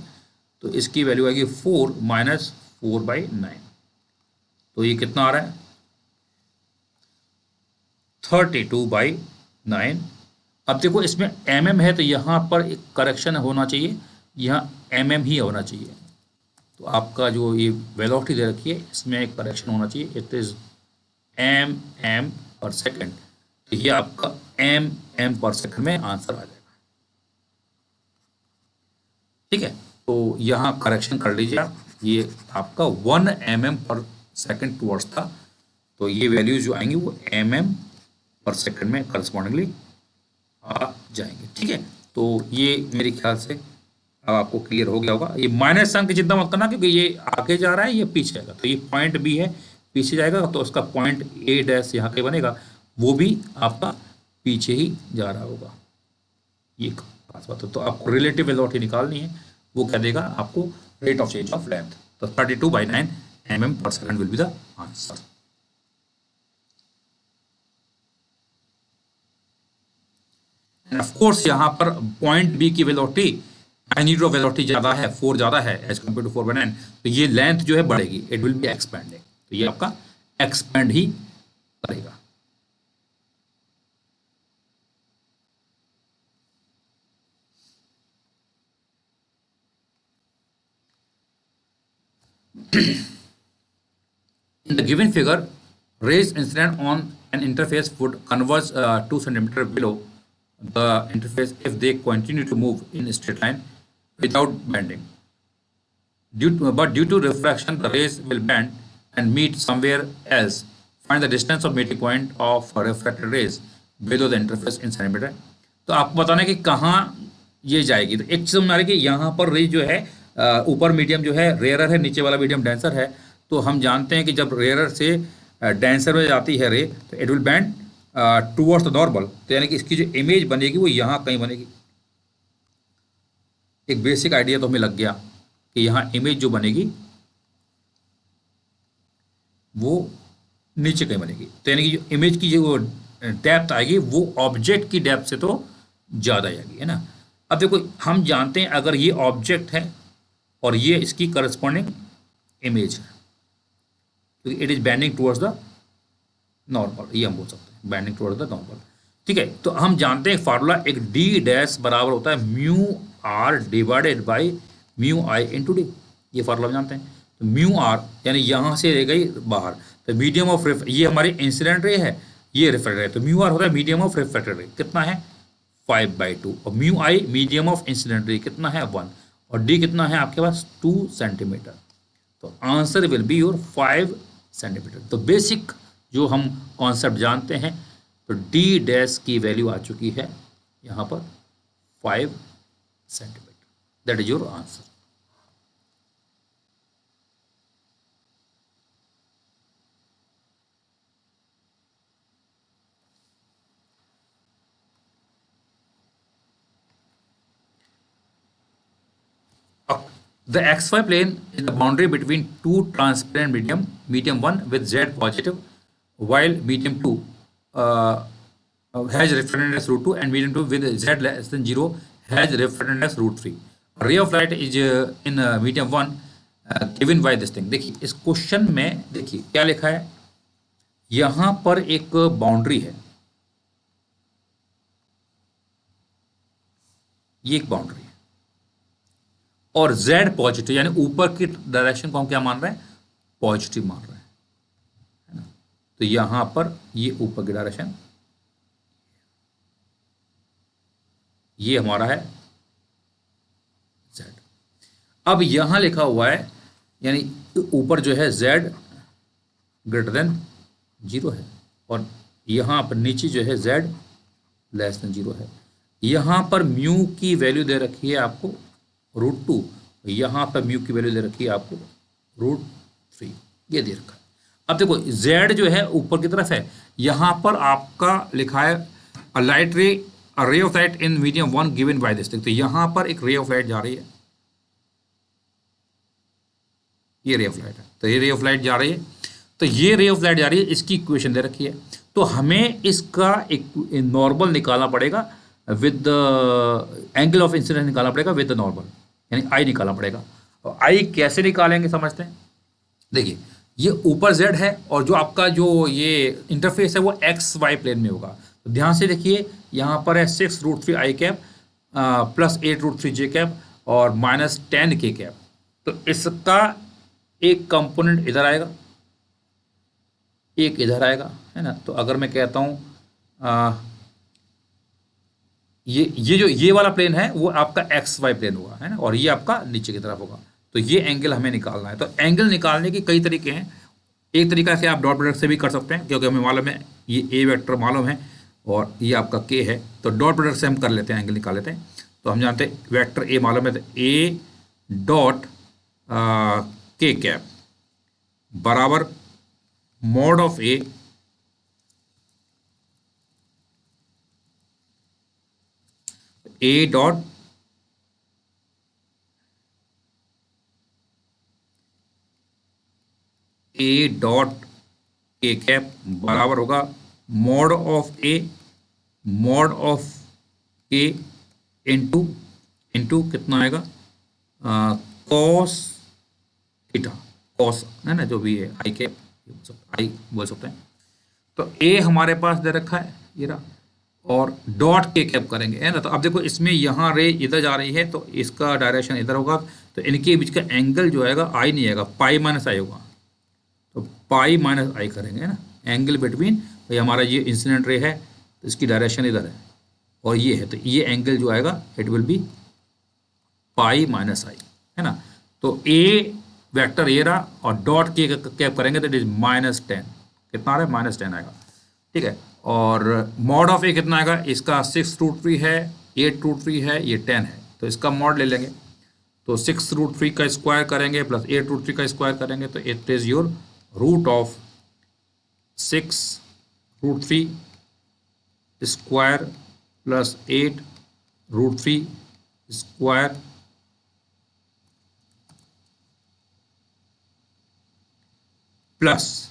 तो इसकी वैल्यू आएगी 4 माइनस 4/9, तो ये कितना आ रहा है 32/9। अब देखो इसमें mm है तो यहाँ पर एक करेक्शन होना चाहिए, यहाँ mm ही होना चाहिए, तो आपका जो ये वेलोसिटी दे रखी है इसमें एक करेक्शन होना चाहिए, इट इज mm पर सेकेंड, तो ये आपका mm पर सेकेंड में आंसर आ जाएगा, ठीक है। तो यहाँ करेक्शन कर लीजिए आप, ये आपका 1 mm पर सेकेंड टूवर्ड्स था, तो ये वैल्यूज जो आएंगी वो mm पर सेकेंड में करस्पॉन्डिंगली आ जाएंगे, ठीक है। तो ये मेरे ख्याल से अब आपको क्लियर हो गया होगा। ये माइनस साइन की चिंता मत करना क्योंकि ये आगे जा रहा है ये पीछे जाएगा, तो ये पॉइंट बी है पीछे जाएगा तो उसका पॉइंट ए डैश यहाँ पे बनेगा वो भी आपका पीछे ही जा रहा होगा, ये खास बात है। तो आपको रिलेटिव वेलोसिटी निकालनी है, वो क्या देगा आपको rate of change of length. So 32/9 mm per second will be the answer. And of course यहाँ पर पॉइंट बी की वेलोसिटी मैग्नीट्यूड ऑफ वेलोसिटी ज्यादा है, 4 ज्यादा है एज कम्पेयर टू 4/9, तो ये लेंथ जो है बढ़ेगी, इट विल बी एक्सपेंडिंग, तो ये आपका एक्सपेंड ही करेगा. In the given figure, rays incident on an interface would converge 2 centimeter below the interface if they continue to move in a straight line without bending. But due to refraction, the rays will bend and meet somewhere else. Find the distance of meeting point of refracted rays below the interface in centimeter. तो आपको बताना है कि कहाँ ये जाएगी. तो एक चीज़ समझ आ रही है कि यहाँ पर रे जो है ऊपर मीडियम जो है रेयरर है, नीचे वाला मीडियम डेंसर है. तो हम जानते हैं कि जब रेयरर से डेंसर में जाती है रे, तो it will band towards the normal. तो यानी कि इसकी जो इमेज बनेगी वो यहाँ कहीं बनेगी. एक बेसिक आइडिया तो हमें लग गया कि यहाँ इमेज जो बनेगी वो नीचे कहीं बनेगी. तो यानी कि जो इमेज की जो डेप्थ आएगी वो ऑब्जेक्ट की डेप्थ से तो ज़्यादा आएगी, है ना. अब देखो हम जानते हैं अगर ये ऑब्जेक्ट है और ये इसकी करस्पॉन्डिंग इमेज है, तो it is bending towards the normal, ये हम बोल सकते हैं बेंडिंग टुवर्ड्स द नॉर्मल. ठीक है, तो हम जानते हैं फार्मूला एक डी डैश बराबर होता है mu r divided by mu i into d. ये फार्मूला हम जानते हैं. तो म्यू आर यानी यहाँ से रह गई बाहर, तो मीडियम ऑफ ये हमारी इंसिडेंट रे है, ये रिफ्लेक्टेड रे, तो म्यू आर होता है मीडियम ऑफ रिफ्लेक्टेड रे, कितना है 5/2, और mu I medium of incident ray कितना है 1, और डी कितना है आपके पास 2 सेंटीमीटर. तो answer will be your 5 centimetre. तो बेसिक जो हम कॉन्सेप्ट जानते हैं, तो डी डैश की वैल्यू आ चुकी है यहाँ पर 5 centimetre. That is your answer. The xy plane is the boundary between two transparent medium, medium 1 with z positive, while medium 2 has refractedness √2 and medium 2 with z less than 0 has refractedness √3. Ray of light is in medium 1 given by this thing. देखिए इस question में देखिए क्या लिखा है, यहाँ पर एक बाउंड्री है, ये एक बाउंड्री है, और z पॉजिटिव यानी ऊपर की डायरेक्शन को हम क्या मान रहे हैं, पॉजिटिव मान रहे हैं, है ना. तो यहां पर ये ऊपर की डायरेक्शन, ये हमारा है z. अब यहां लिखा हुआ है यानी ऊपर जो है z ग्रेटर देन 0 है, और यहां पर नीचे जो है z लेस देन 0 है. यहां पर म्यू की वैल्यू दे रखी है आपको √2, यहाँ पर म्यू की वैल्यू दे रखी है आपको √3, ये दे रखा है. अब देखो z जो है ऊपर की तरफ है, यहाँ पर आपका लिखा है अ लाइट रे, अ ray of light in medium 1 given by this thing. तो यहाँ पर एक रे ऑफ लाइट जा रही है, ये रे ऑफ लाइट है, तो ये रे ऑफ लाइट जा रही है, तो ये रे ऑफ लाइट जा रही है, इसकी इक्वेशन दे रखी है. तो हमें इसका एक नॉर्मल निकालना पड़ेगा with the angle of incidence निकालना पड़ेगा विद द नॉर्मल, यानी आई निकालना पड़ेगा. और आई कैसे निकालेंगे समझते हैं. देखिए ये ऊपर z है और जो आपका जो ये इंटरफेस है वो एक्स वाई प्लेन में होगा. तो ध्यान से देखिए यहाँ पर है 6√3 i cap plus 8√3 j cap और -10 के कैप. तो इसका एक कंपोनेंट इधर आएगा, एक इधर आएगा, है ना. तो अगर मैं कहता हूँ ये जो ये वाला प्लेन है वो आपका एक्स वाई प्लेन होगा, है ना, और ये आपका नीचे की तरफ होगा. तो ये एंगल हमें निकालना है. तो एंगल निकालने के कई तरीके हैं. एक तरीका से आप डॉट प्रोडक्ट से भी कर सकते हैं, क्योंकि हमें मालूम है ये ए वेक्टर मालूम है और ये आपका के है, तो डॉट प्रोडक्ट से हम कर लेते हैं, एंगल निकाल लेते हैं. तो हम जानते हैं वेक्टर ए मालूम है, तो ए डॉट के कैप बराबर mod of A dot A dot के कैप बराबर होगा mod of A into into कितना आएगा कॉस थीटा, कॉस है ना जो भी है आई कैप, आई बोल सकते हैं। तो ए हमारे पास दे रखा है ये रहा, और डॉट के कैप करेंगे है ना। तो अब देखो इसमें यहाँ रे इधर जा रही है तो इसका डायरेक्शन इधर होगा, तो इनके बीच का एंगल जो आएगा आई नहीं आएगा, पाई माइनस आई होगा। तो पाई माइनस आई करेंगे है ना, एंगल बिटवीन, भाई हमारा ये इंसिडेंट रे है तो इसकी डायरेक्शन इधर है और ये है, तो ये एंगल जो आएगा it will be pi minus i है ना। तो ए वेक्टर ये रहा और डॉट के कैप करेंगे तो इट इज -10, कितना आ रहा है -10 आएगा, ठीक है। और मॉड ऑफ ए कितना आएगा, इसका 6√3 है, 8√3 है, ये 10 है, तो इसका मॉड ले लेंगे। तो 6√3 का स्क्वायर करेंगे प्लस 8√3 का स्क्वायर करेंगे तो it is your root of 6√3 square plus 8√3 square plus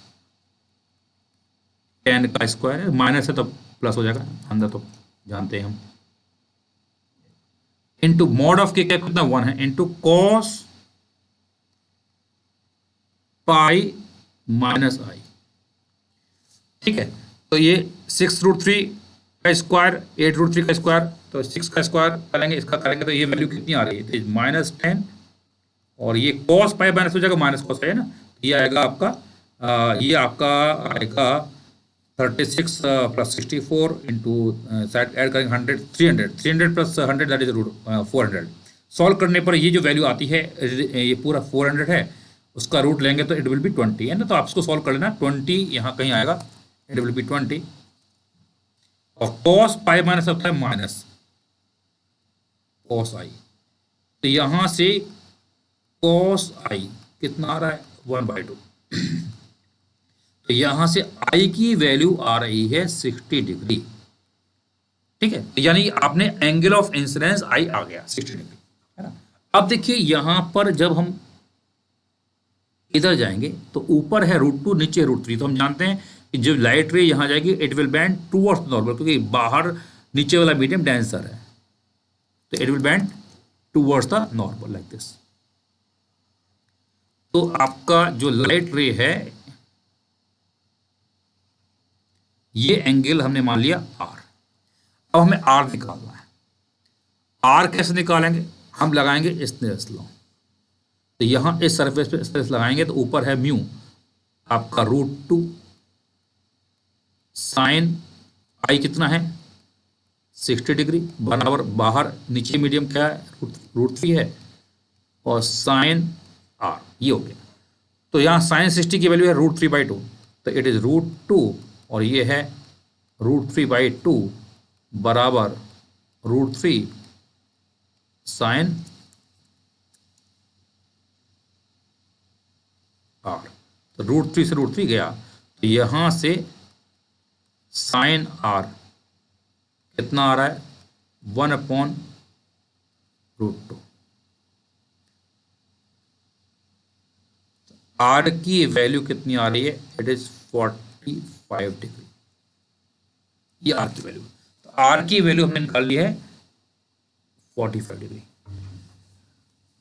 10 का स्क्वायर है, माइनस है तो प्लस हो जाएगा अंदर, तो जानते हैं हम, इंटू मॉड ऑफ के क्या कितना 1 है, इंटू कॉस पाई माइनस आई, ठीक है। तो ये 6√3 का स्क्वायर 8√3 का स्क्वायर, तो 6 का स्क्वायर करेंगे, इसका करेंगे तो ये वैल्यू कितनी आ रही है, तो -10, और ये कॉस पाई माइनस हो जाएगा, माइनस कॉस है ना, ये आएगा आपका ये आपका आएगा 36 प्लस 64 इंटू साइड ऐड करेंगे 100 300 plus 100 that is root 400। Solve करने पर ये जो वैल्यू आती है ये पूरा 400 है, उसका रूट लेंगे तो इट विल बी 20 है ना। तो आप इसको सॉल्व कर लेना, 20 यहाँ कहीं आएगा, इट विल बी 20, और कॉस पाई माइनस होता है माइनस कॉस आई, तो यहाँ से कॉस आई कितना आ रहा है 1/2, तो यहां से आई की वैल्यू आ रही है 60 डिग्री, ठीक है। यानी आपने एंगल ऑफ इंसिडेंस आई आ गया 60 डिग्री है ना। अब देखिए यहां पर जब हम इधर जाएंगे तो ऊपर है √2 नीचे √3, तो हम जानते हैं कि जब लाइट रे यहां जाएगी it will band towards normal, क्योंकि बाहर नीचे वाला मीडियम डेंसर है, तो it will band towards the normal like this. तो आपका जो लाइट रे है ये एंगल हमने मान लिया R। अब हमें R निकालना है, R कैसे निकालेंगे, हम लगाएंगे स्नेल्स लॉ। तो यहां इस सरफेस पे स्नेल्स लगाएंगे तो ऊपर है म्यू आपका √2 साइन आई कितना है 60 डिग्री बराबर, बाहर नीचे मीडियम क्या है √3 है, और साइन R ये हो गया। तो यहाँ साइन 60 की वैल्यू है √3/2, तो इट इज √2 और ये है √3/2 बराबर √3 साइन R। तो √3 से √3 गया, तो यहां से साइन R कितना आ रहा है 1/√2। R की वैल्यू कितनी आ रही है, इट इज 45 डिग्री, ये R की वैल्यू। तो R की वैल्यू हमने निकाल ली है 45 डिग्री,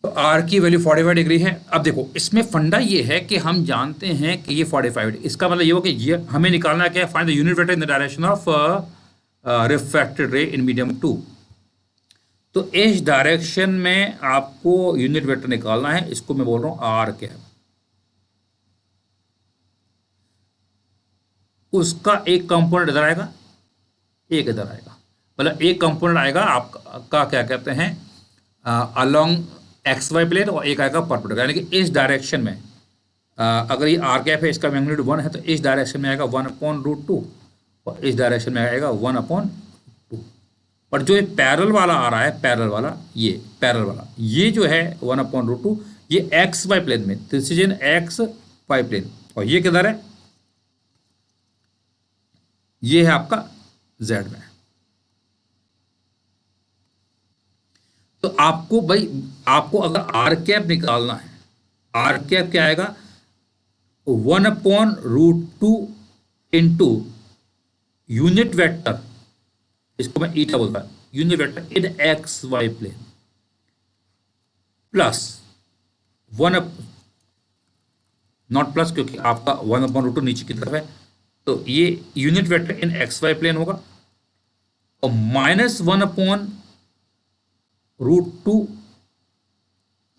तो R की वैल्यू 45 डिग्री है। अब देखो इसमें फंडा ये है कि हम जानते हैं कि ये 45 डिग्री, इसका मतलब ये हो कि ये हमें निकालना क्या है, find the unit vector in the direction of refracted रे इन मीडियम 2। तो इस डायरेक्शन में आपको यूनिट वेक्टर निकालना है, इसको मैं बोल रहा हूं R कैप। उसका एक कंपोनेंट इधर आएगा, एक इधर आएगा, मतलब एक कंपोनेंट आएगा आपका क्या कहते हैं अलोंग XY प्लेन, और एक आएगा परपेंडिकुलर, यानी कि इस डायरेक्शन में अगर ये R कैप है, इसका मैग्नीट्यूड 1 है, तो इस डायरेक्शन में आएगा 1/√2 और इस डायरेक्शन में आएगा 1/2। पर जो ये पैरेलल वाला आ रहा है, पैरेलल वाला, ये पैरेलल वाला ये जो है 1/√2 ये XY प्लेन में, this is in XY plane, और ये किधर है, ये है आपका Z में। तो आपको भाई आपको अगर R कैप निकालना है, R कैप क्या आएगा 1/√2 इंटू यूनिट वेक्टर, इसको मैं ईटा बोलता हूं, unit vector in x y plane, plus one, not plus क्योंकि आपका 1/√2 नीचे की तरफ है, तो ये unit vector in x y plane होगा, और -1/√2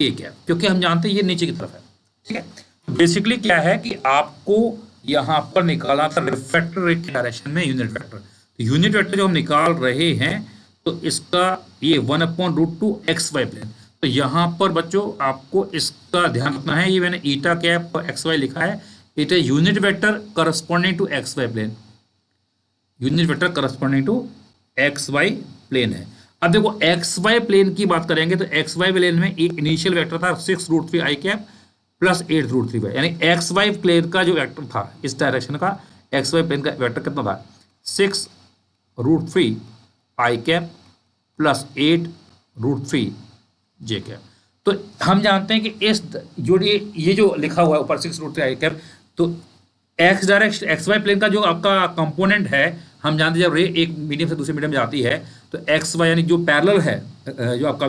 ए कैप, क्योंकि हम जानते हैं ये नीचे की तरफ है। ठीक है, बेसिकली क्या है कि आपको यहां पर निकालना था रिफ्रैक्टर रे की डायरेक्शन में यूनिट वेक्टर। तो यूनिट वेक्टर जो हम निकाल रहे हैं, तो इसका ये 1/√2 एक्स वाई प्लेन, तो यहां पर बच्चों आपको इसका ध्यान रखना है, ये मैंने ईटा कैप एक्स वाई लिखा है, it is unit vector corresponding to x y plane, unit vector corresponding to x y plane है। अब देखो एक्स वाई प्लेन की बात करेंगे तो एक्स वाई प्लेन में एक इनिशियल वेक्टर था 6√3 आई कैप प्लस 8√3 वाई, यानी एक्स वाई प्लेन का जो वेक्टर था इस डायरेक्शन का, एक्स वाई प्लेन का वेक्टर कितना था 6√3 i cap plus 8√3 j cap. तो हम जानते हैं कि इस जो ये जो लिखा हुआ है ऊपर 6√3 आई कैप, तो x direction x y plane का जो आपका कंपोनेंट है, हम जानते हैं जब रे एक मीडियम से दूसरे मीडियम में जाती है तो एक्स वाई यानी जो पैरेलल है, जो आपका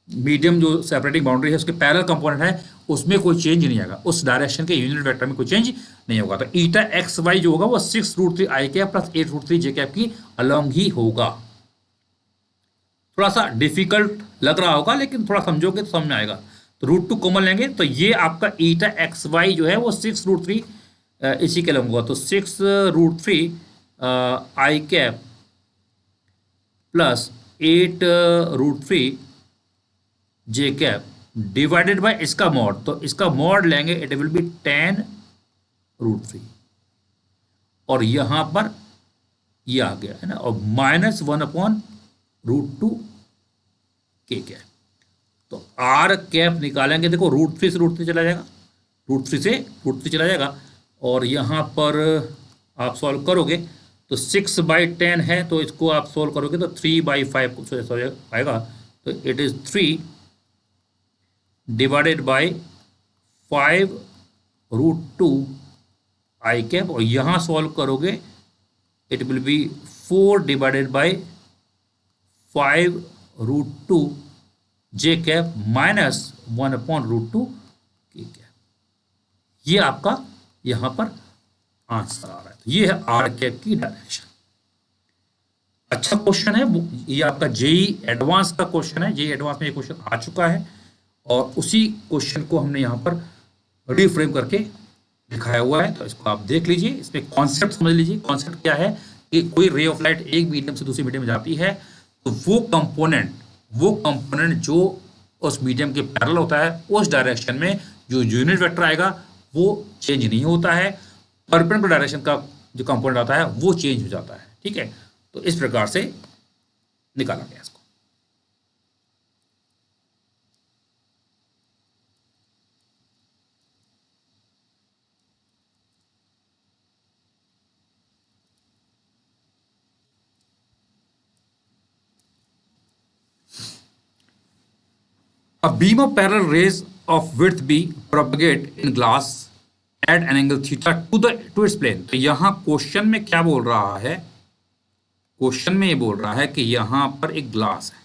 मीडियम जो सेपरेटिंग बाउंड्री है उसके पैरेलल कंपोनेंट है, उसमें कोई चेंज नहीं आएगा, उस डायरेक्शन के यूनिट वेक्टर में कोई चेंज नहीं होगा। तो ईटा एक्स वाई जो होगा वो 6√3 i cap plus 8√3 j cap की अलोंग ही होगा। थोड़ा सा डिफिकल्ट लग रहा होगा लेकिन थोड़ा समझोगे तो समझ में आएगा। तो √2 कॉमन लेंगे तो ये आपका ईटा एक्स वाई जो है वो 6√3 इसी के लिए होगा, तो 6√3 i cap plus 8√3 j cap divided by इसका मॉड, तो इसका मॉड लेंगे इट विल बी 10√3, और यहां पर ये आ गया है ना, और -1/√2 के कैप। तो आर कैप निकालेंगे, देखो √3 से √3 चला जाएगा, √3 से √3 चला जाएगा, और यहाँ पर आप सॉल्व करोगे तो 6/10 है, तो इसको आप सॉल्व करोगे तो 3/5 कुछ आएगा, तो it is 3 divided by 5√2 I cap, और यहाँ सॉल्व करोगे it will B 4 divided by 5√2 J cap minus 1/√2 के कैप। ये आपका यहां पर आंसर आ रहा है। तो ये है आर कैप की डायरेक्शन। अच्छा क्वेश्चन है, ये आपका जेई एडवांस का क्वेश्चन है, जेई एडवांस में ये क्वेश्चन आ चुका है, और उसी क्वेश्चन को हमने यहां पर रिफ्रेम करके दिखाया हुआ है। तो इसको आप देख लीजिए, इसमें कॉन्सेप्ट समझ लीजिए। कॉन्सेप्ट क्या है कि कोई रे ऑफ लाइट एक मीडियम से दूसरे मीडियम में जाती है, तो वो कंपोनेंट जो उस मीडियम के पैरेलल होता है, उस डायरेक्शन में जो यूनिट वेक्टर आएगा वो चेंज नहीं होता है, परपेंडिकुलर डायरेक्शन का जो कंपोनेंट आता है वो चेंज हो जाता है। ठीक है, तो इस प्रकार से निकाला गया इसको। A beam of parallel rays of width b propagate in glass at an angle theta to its plane। तो यहां क्वेश्चन में क्या बोल रहा है, क्वेश्चन में ये बोल रहा है कि यहां पर एक ग्लास है,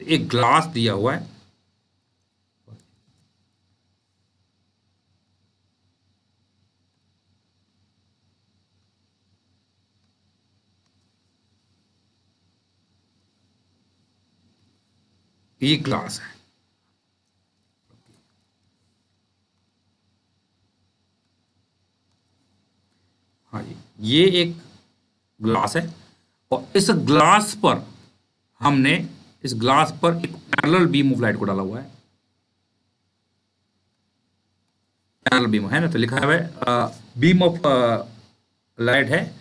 एक ग्लास दिया हुआ है, ये ग्लास है, हाँ जी, ये एक ग्लास है, और इस ग्लास पर हमने इस ग्लास पर एक पैरेलल बीम ऑफ लाइट को डाला हुआ है, पैरेलल बीम है ना, तो लिखा है बीम ऑफ लाइट है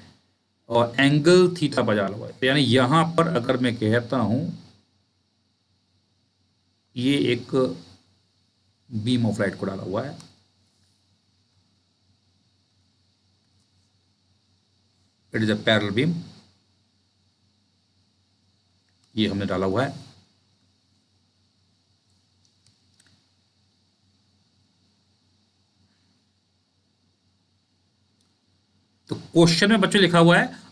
और एंगल थीटा पर डाला हुआ है। तो यानी यहां पर अगर मैं कहता हूं ये एक बीम ऑफ लाइट को डाला हुआ है, it is a parallel beam, ये हमने डाला हुआ है। तो क्वेश्चन में बच्चों लिखा हुआ है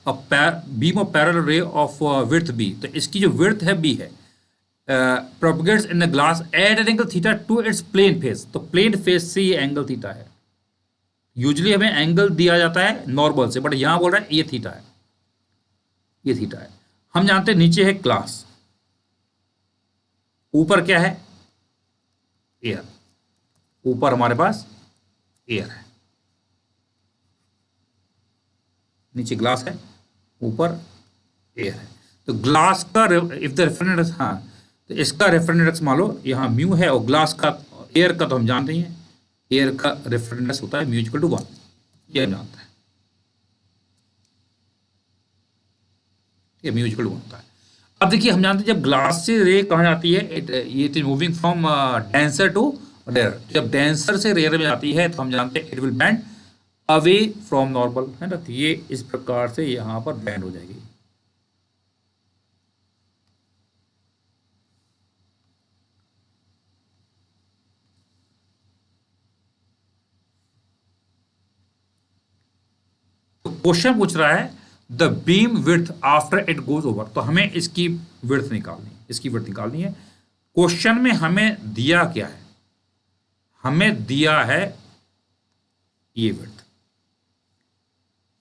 beam of parallel ray of width B, तो इसकी जो विड्थ है बी है, propagates in the glass at an angle theta to its plane face, तो प्लेन फेस से ये एंगल थीटा है। यूजुअली हमें एंगल दिया जाता है नॉर्मल से, बट यहां बोल रहा है ये थीटा है, ये थीटा है। हम जानते हैं नीचे है ग्लास, ऊपर क्या है, एयर, ऊपर हमारे पास एयर है, नीचे ग्लास है, ऊपर एयर है। तो ग्लास का इफ द रेफरेंस, हाँ, तो इसका रेफरेंस मान लो यहाँ म्यू है, और ग्लास का, एयर का तो हम जानते ही हैं, एयर का रेफरेंस होता है म्यू इक्वल टू 1, ये हम जानते हैं, ये म्यू इक्वल टू 1 होता है। अब देखिए हम जानते हैं जब ग्लास से रे कहाँ जाती है, ये it is moving from denser to rare. जब डेंसर से रेयर में जाती है तो हम जानते हैं it will bend away from normal, है ना, तो ये इस प्रकार से यहां पर बेंड हो जाएगी। तो क्वेश्चन पूछ रहा है the beam width after it goes over, तो हमें इसकी विड्थ निकालनी है, इसकी विड्थ निकालनी है। क्वेश्चन में हमें दिया क्या है, हमें दिया है ये विड्थ,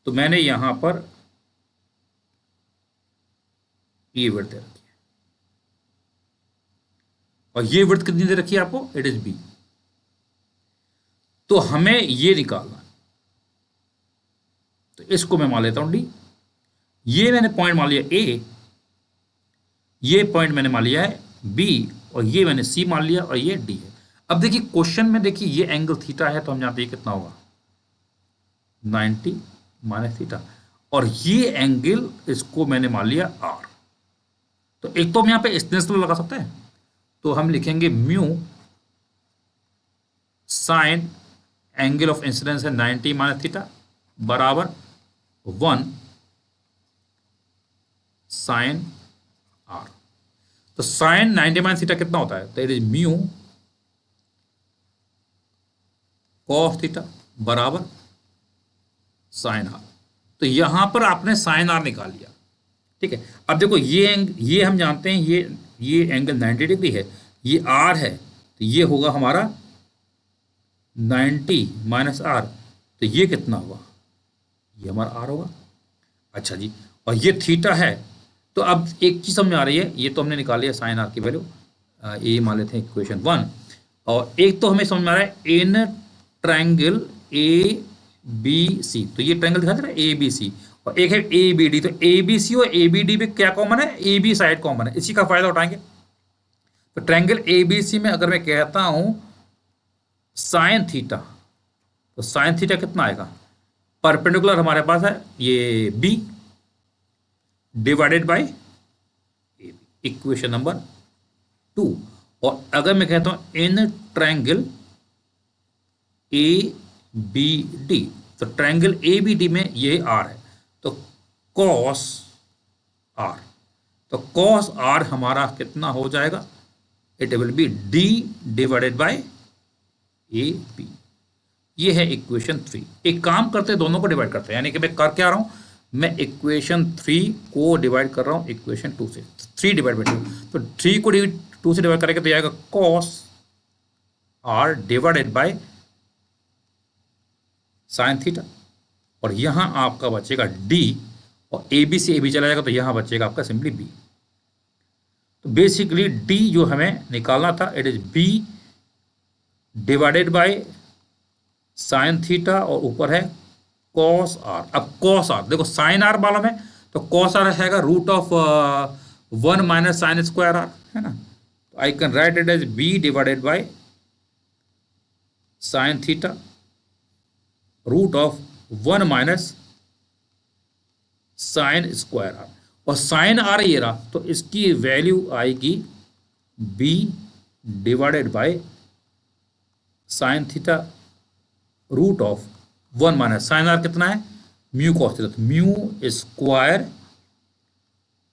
तो मैंने यहां पर ये विड्थ दे रखी है, और ये विड्थ कितनी दे रखी है आपको, इट इज बी। तो हमें ये निकालना है, तो इसको मैं मान लेता हूं डी, ये मैंने पॉइंट मान लिया ए, ये पॉइंट मैंने मान लिया है बी, और ये मैंने सी मान लिया, और ये डी है। अब देखिए क्वेश्चन में देखिए ये एंगल थीटा है, तो हम जानते हैं कितना होगा 90 माइनस थीटा, और ये एंगल इसको मैंने मान लिया आर। तो एक तो हम यहां पे स्टेंस लगा सकते हैं, तो हम लिखेंगे mu sign angle of incidence है 90 माइनस थीटा बराबर 1 साइन आर। तो साइन 90 माइनस थीटा कितना होता है, तो it is mu cos theta बराबर साइन आर। तो यहां पर आपने साइन आर निकाल लिया, ठीक है। अब देखो ये हम जानते हैं ये एंगल 90 डिग्री है, ये आर है, तो ये होगा हमारा 90 माइनस आर, तो ये कितना होगा, ये हमारा आर होगा। अच्छा जी, और ये थीटा है, तो अब एक चीज समझ में आ रही है, ये तो हमने निकाल लिया साइन आर की वैल्यू, ये मान लेते हैं इक्वेशन 1, और एक तो हमें समझ में आ रहा है इन ट्रायंगल ए बी सी, तो ये ट्रायंगल दिखा दे रहा है ए बी सी, और एक है ए बी डी, तो ए बी सी और ए बी डी में क्या कॉमन है, ए बी साइड कॉमन है, इसी का फायदा उठाएंगे। तो ट्रायंगल ए बी सी में अगर मैं कहता हूं साइन थीटा, तो साइन थीटा कितना आएगा, परपेंडिकुलर हमारे पास है ये B divided by A B, equation number 2। और अगर मैं कहता हूं in triangle A B D, तो ट्रायंगल ए बी डी में ये आर है, तो कॉस आर, तो कॉस आर हमारा कितना हो जाएगा, it will be D divided by A B. ये है इक्वेशन 3। एक काम करते हैं, दोनों को डिवाइड करते हैं, यानी कि मैं कर क्या रहा हूं, मैं इक्वेशन 3 को डिवाइड कर रहा हूं इक्वेशन 2 से, 3 डिवाइड बाय 2, तो 3 को 2 से डिवाइड करेंगे तो आएगा cos r divided by sine theta, और यहां आपका बचेगा डी, और ए बी से ए बी चला जाएगा, तो यहां बचेगा आपका सिंपली बी। तो बेसिकली डी जो हमें निकालना था, it is b divided by sine theta, और ऊपर है कॉस आर। अब कॉस आर देखो, साइन आर मालूम है, तो कॉस आर रहेगा root of 1 minus sine square r, है ना। तो I can write it as b divided by sine theta root of 1 minus sine square r, और साइन आर ये रहा, तो इसकी वैल्यू आएगी B divided by sine theta root of 1 minus sine r कितना है, mu cos theta, mu square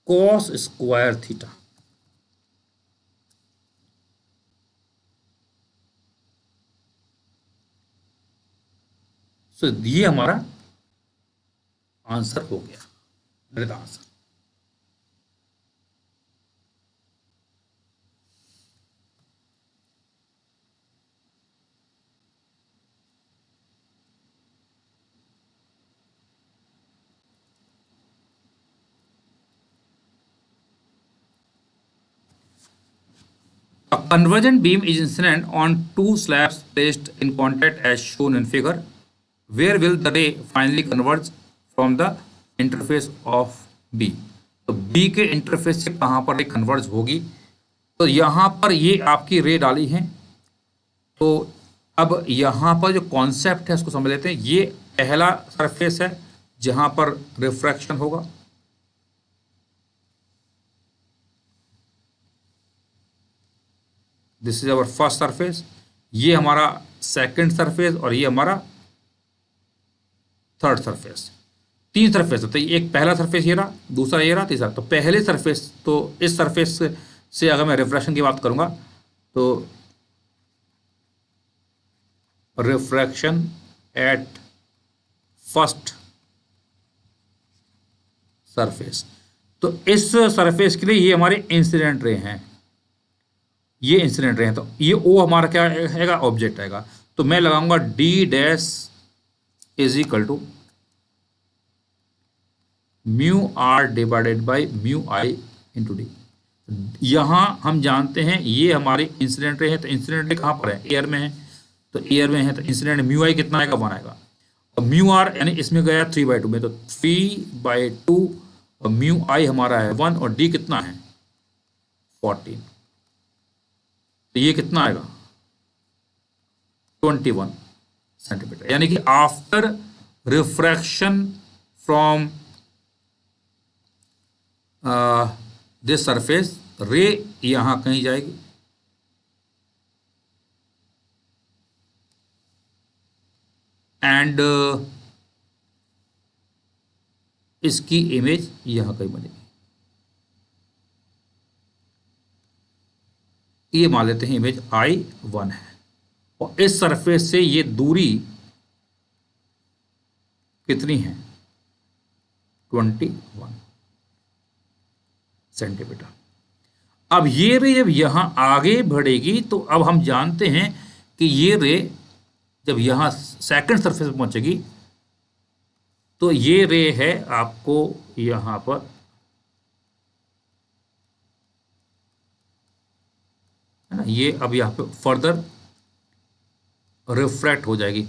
cos square theta. So ये हमारा आंसर हो गया, that answer. A convergent beam is incident on two slabs placed in contact as shown in figure. Where will the ray finally converge from the interface of B? तो B के interface से कहाँ पर रे converge होगी? तो यहाँ पर ये आपकी रे डाली है। तो अब यहाँ पर जो कॉन्सेप्ट है उसको समझ लेते हैं। ये पहला सरफेस है जहाँ पर रिफ्रैक्शन होगा। This is our first surface, ये हमारा सेकंड सरफेस और ये हमारा थर्ड सरफेस। तीन सरफेस है, तो एक पहला सरफेस ये रहा, दूसरा ये रहा, तीसरा। तो पहले सरफेस, तो इस सरफेस से अगर मैं रिफ्रैक्शन की बात करूंगा तो रिफ्रैक्शन एट फर्स्ट सरफेस, तो इस सरफेस के लिए ये हमारे इंसिडेंट रे हैं, ये इंसिडेंट रे हैं। तो ये ओ हमारा क्या आएगा? ऑब्जेक्ट आएगा। तो मैं लगाऊंगा d dash is equal to mu r divided by mu i into d. यहां हम जानते हैं ये हमारे इंसिडेंट रे है, तो इंसिडेंट रे कहां पर है? एयर में है। तो एयर में है तो इंसिडेंट म्यू आई कितना आएगा? 1 आएगा। और म्यू आर यानी इसमें गया 3/2 में, तो 3/2 और म्यू आई हमारा है 1 और डी कितना है? 14। तो ये कितना आएगा? 21 सेंटीमीटर। यानी कि after refraction from this surface, रे यहां कहीं जाएगी एंड इसकी इमेज यहां कहीं बनेगी। ये मान लेते हैं इमेज I1 है और इस सरफेस से ये दूरी कितनी है? 21 सेंटीमीटर। अब ये रे जब यहां आगे बढ़ेगी तो अब हम जानते हैं कि ये रे जब यहां सेकंड सरफेस पर पहुंचेगी तो ये रे है आपको यहां पर, है ना, ये अब यहां पे फर्दर रिफ्रैक्ट हो जाएगी।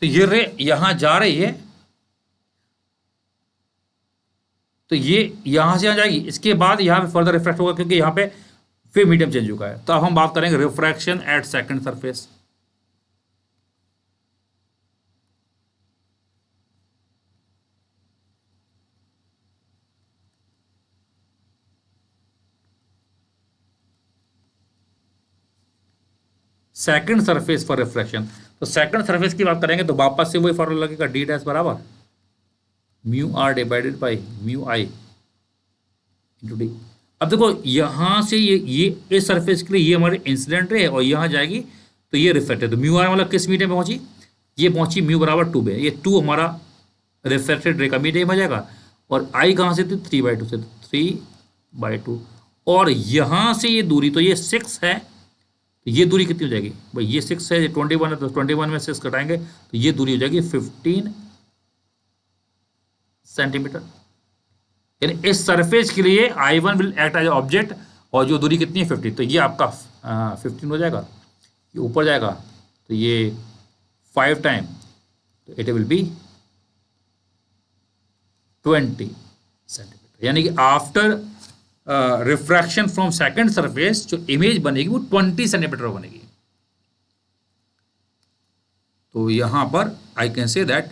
तो ये रे यहां जा रही है, तो ये यहां से आ जाएगी, इसके बाद यहां पे फर्दर रिफ्रैक्ट होगा क्योंकि यहां पे फिर मीडियम चेंज हुआ है। तो अब हम बात करेंगे refraction at second surface. Second surface for refraction, तो सेकंड सरफेस की बात करेंगे तो वापस से वही फॉर्मूला लगेगा, डी डैश बराबर mu r divided by mu i into d. अब देखो यहां से ये इस सरफेस के लिए ये हमारे इंसिडेंट रे है और यहां जाएगी तो ये रिफ्लेक्टेड, तो म्यू आर मतलब किस मीडियम में पहुंची? ये पहुंची म्यू बराबर 2 पे, ये 2 हमारा रिफ्लेक्टेड रे का मीडियम हो जाएगा। और आई कहां से थी? 3/2 से, 3/2। और यहां से ये दूरी, तो ये 6 है, तो ये दूरी कितनी हो जाएगी भाई? ये 6 है, ये 21 है, तो 21 में 6 घटाएंगे तो ये दूरी हो जाएगी 15 सेंटीमीटर। यानी इस सरफेस के लिए I1 will act as object और जो दूरी कितनी है 50, तो ये आपका 15 हो जाएगा, ये ऊपर जाएगा तो ये 5 टाइम, तो इट विल बी 20 सेंटीमीटर। यानी कि after refraction from second surface जो इमेज बनेगी वो 20 सेंटीमीटर बनेगी। तो यहां पर आई कैन से दैट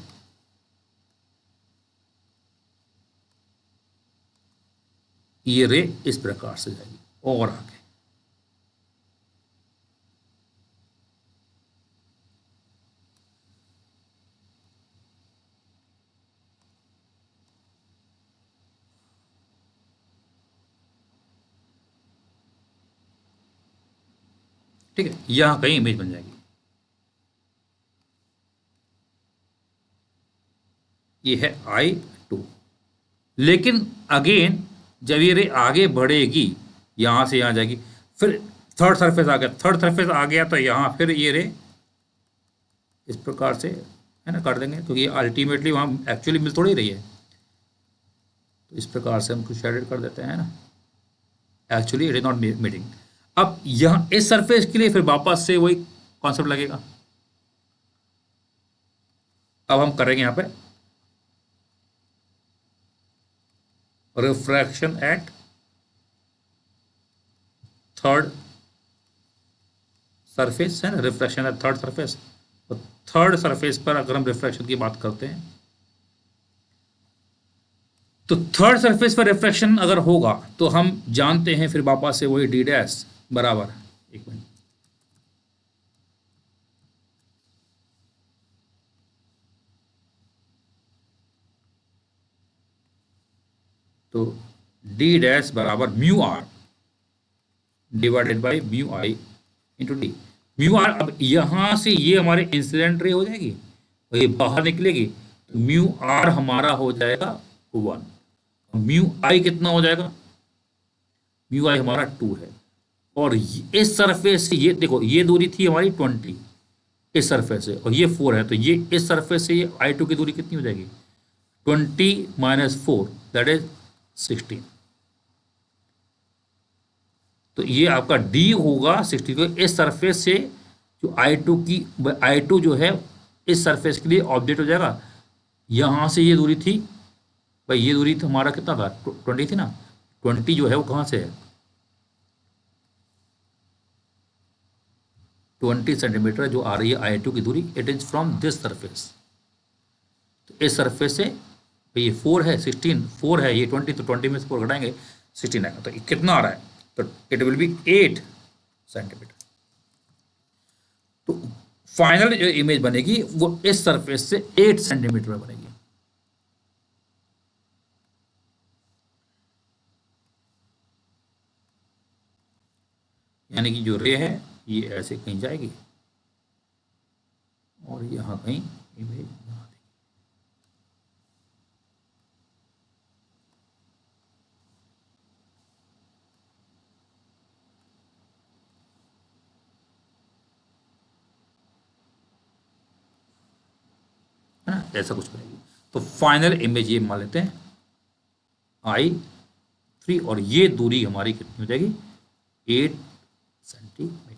ये रे इस प्रकार से जाएगी और आगे। ठीक है, यहाँ कहीं इमेज बन जाएगी। ये है I2। लेकिन अगेन जब ये रे आगे बढ़ेगी, यहाँ से यहाँ जाएगी, फिर थर्ड सरफेस आ गया, थर्ड सरफेस आ गया तो यहाँ फिर ये रे इस प्रकार से है ना कर देंगे, क्योंकि अल्टीमेटली वहाँ एक्चुअली मिल थोड़ी रही है। तो इस प्रकार से हम कुछ शेडेड कर देते हैं ना, actually it is not meeting. अब यहाँ इस सरफेस के लिए फिर वापस से वही कॉन्सेप्ट लगेगा। अब हम करेंगे यहाँ पे रिफ्रैक्शन एट थर्ड सरफेस, है ना, रिफ्रैक्शन एट थर्ड सरफेस। तो थर्ड सरफेस पर अगर हम रिफ्रैक्शन की बात करते हैं, तो थर्ड सरफेस पर रिफ्रैक्शन अगर होगा तो हम जानते हैं फिर वापस से वही डी डैश बराबर, एक मिनट, तो डी डैश बराबर mu r divided by mu i into d. Mu r, अब यहां से ये हमारे इंसिडेंट रे हो जाएगी और ये बाहर निकलेगी, तो म्यू आर हमारा हो जाएगा 1। म्यू आई कितना हो जाएगा, म्यू आई हमारा 2 है। और इस सरफेस से ये देखो, ये दूरी थी हमारी 20 इस सरफेस से, और ये 4 है, तो ये इस सरफेस से ये I2 की दूरी कितनी हो जाएगी, 20 माइनस 4 दैट इज 16। तो ये आपका D होगा 60। तो इस सरफेस से जो I2 जो है इस सरफेस के लिए ऑब्जेक्ट हो जाएगा। यहाँ से ये दूरी थी भाई, ये दूरी तो हमारा कितना था, 20 थी ना, 20 जो है वो कहाँ से है, 20 सेंटीमीटर जो आ रही है I2 की दूरी, it is from this surface. तो इस सरफेस से भाई ये 4 है, 16 4 है, ये 20, तो 20 में से 4 घटाएंगे 16 आएगा, तो कितना आ रहा है, तो इट विल बी 8 सेंटीमीटर। तो फाइनल जो इमेज बनेगी वो इस सरफेस से 8 सेंटीमीटर में बनेगी। यानी कि जो रे है ये ऐसे कहीं जाएगी और यहाँ कहीं इमेज बना देगी। है ना, ऐसा कुछ बनेगी। तो फाइनल इमेज ये मान लेते हैं I3, और ये दूरी हमारी कितनी हो जाएगी, 8 centimetre.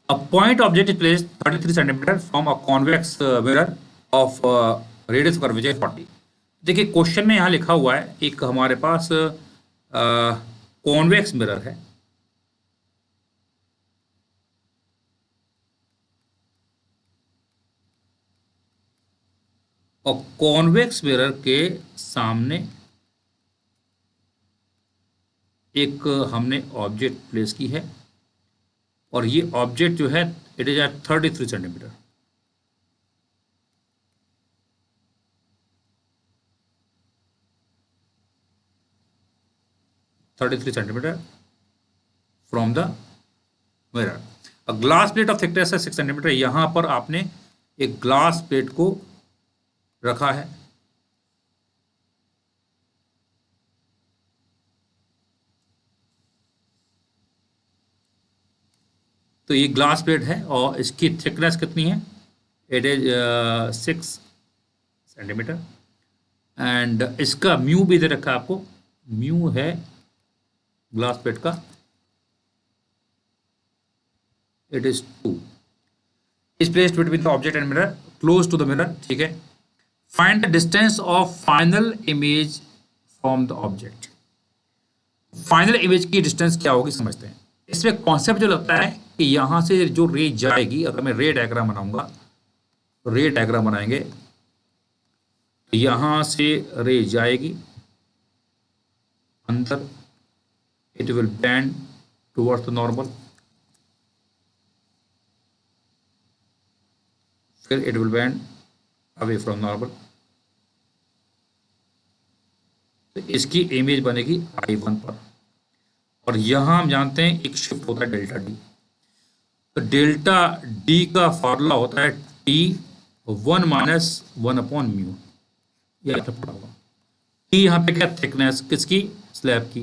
A point object is placed 33 centimeter from a convex mirror of radius curvature 40। देखिए क्वेश्चन में यहाँ लिखा हुआ है एक हमारे पास कॉन्वेक्स मिरर है, और कॉन्वेक्स मिरर के सामने एक हमने ऑब्जेक्ट प्लेस की है, और ये ऑब्जेक्ट जो है it is at 33 centimetre. From the mirror. A glass plate of thickness है 6 सेंटीमीटर। यहां पर आपने एक ग्लास प्लेट को रखा है, तो ये ग्लास प्लेट है और इसकी थिकनेस कितनी है, इट इज 6 सेंटीमीटर। एंड इसका म्यू भी दे रखा है आपको, म्यू है ग्लास प्लेट का it is 2 is placed between the object and mirror close to the mirror, ठीक है। Find the distance of final image from the object. Final image की डिस्टेंस क्या होगी समझते हैं। इसमें कॉन्सेप्ट जो लगता है कि यहां से जो रे जाएगी, अगर मैं रे डायग्राम बनाऊंगा तो रे डायग्राम बनाएंगे तो यहां से रे जाएगी अंदर, it will bend towards the normal, फिर it will bend away from normal, तो इसकी इमेज बनेगी I1 पर। और यहां हम जानते हैं एक शिफ्ट होता है डेल्टा डी, तो डेल्टा डी का फॉर्मूला होता है T1 - 1/μ, ये आपने पढ़ा होगा। टी यहाँ पे क्या थिकनेस किसकी, स्लैब की,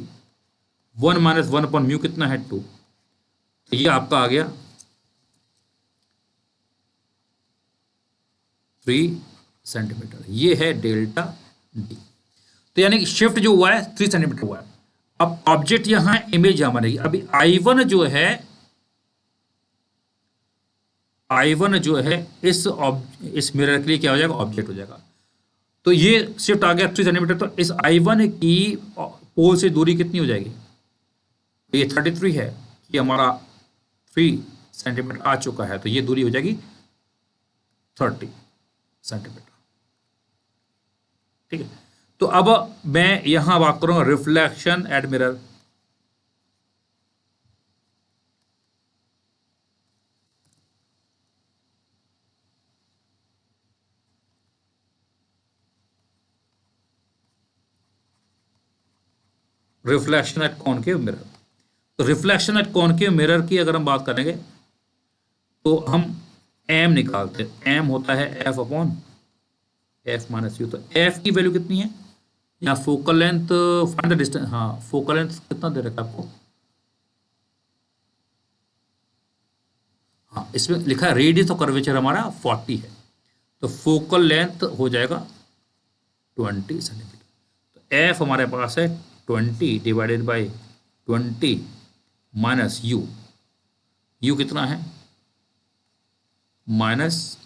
1 - 1/μ कितना है 2, तो ये आपका आ गया 3 सेंटीमीटर, ये है डेल्टा डी। तो यानी कि शिफ्ट जो हुआ है 3 सेंटीमीटर हुआ है। अब ऑब्जेक्ट यहां है, इमेज यहां बनेगी। अभी I1 जो है, I1 जो है इस मिरर के लिए क्या हो जाएगा, ऑब्जेक्ट हो जाएगा। तो ये शिफ्ट आ गया 3 सेंटीमीटर, तो इस I1 की पोल से दूरी कितनी हो जाएगी, तो ये 33 है, ये हमारा 3 सेंटीमीटर आ चुका है, तो ये दूरी हो जाएगी 30 सेंटीमीटर, ठीक है। तो अब मैं यहां बात करूंगा reflection eight mirror. Reflection eight concave mirror, तो रिफ्लेक्शन एट कॉनकेव मिरर की अगर हम बात करेंगे तो हम एम निकालते हैं। एम होता है F/F - U, तो F की वैल्यू कितनी है, यहाँ focal length, find the distance, हाँ फोकल लेंथ कितना दे रखा है आपको, हाँ इसमें लिखा है रेडियस ऑफ कर्वेचर हमारा 40 है, तो फोकल लेंथ हो जाएगा 20 सेंटीमीटर। तो F हमारे पास है 20 divided by 20 minus U, U कितना है -30,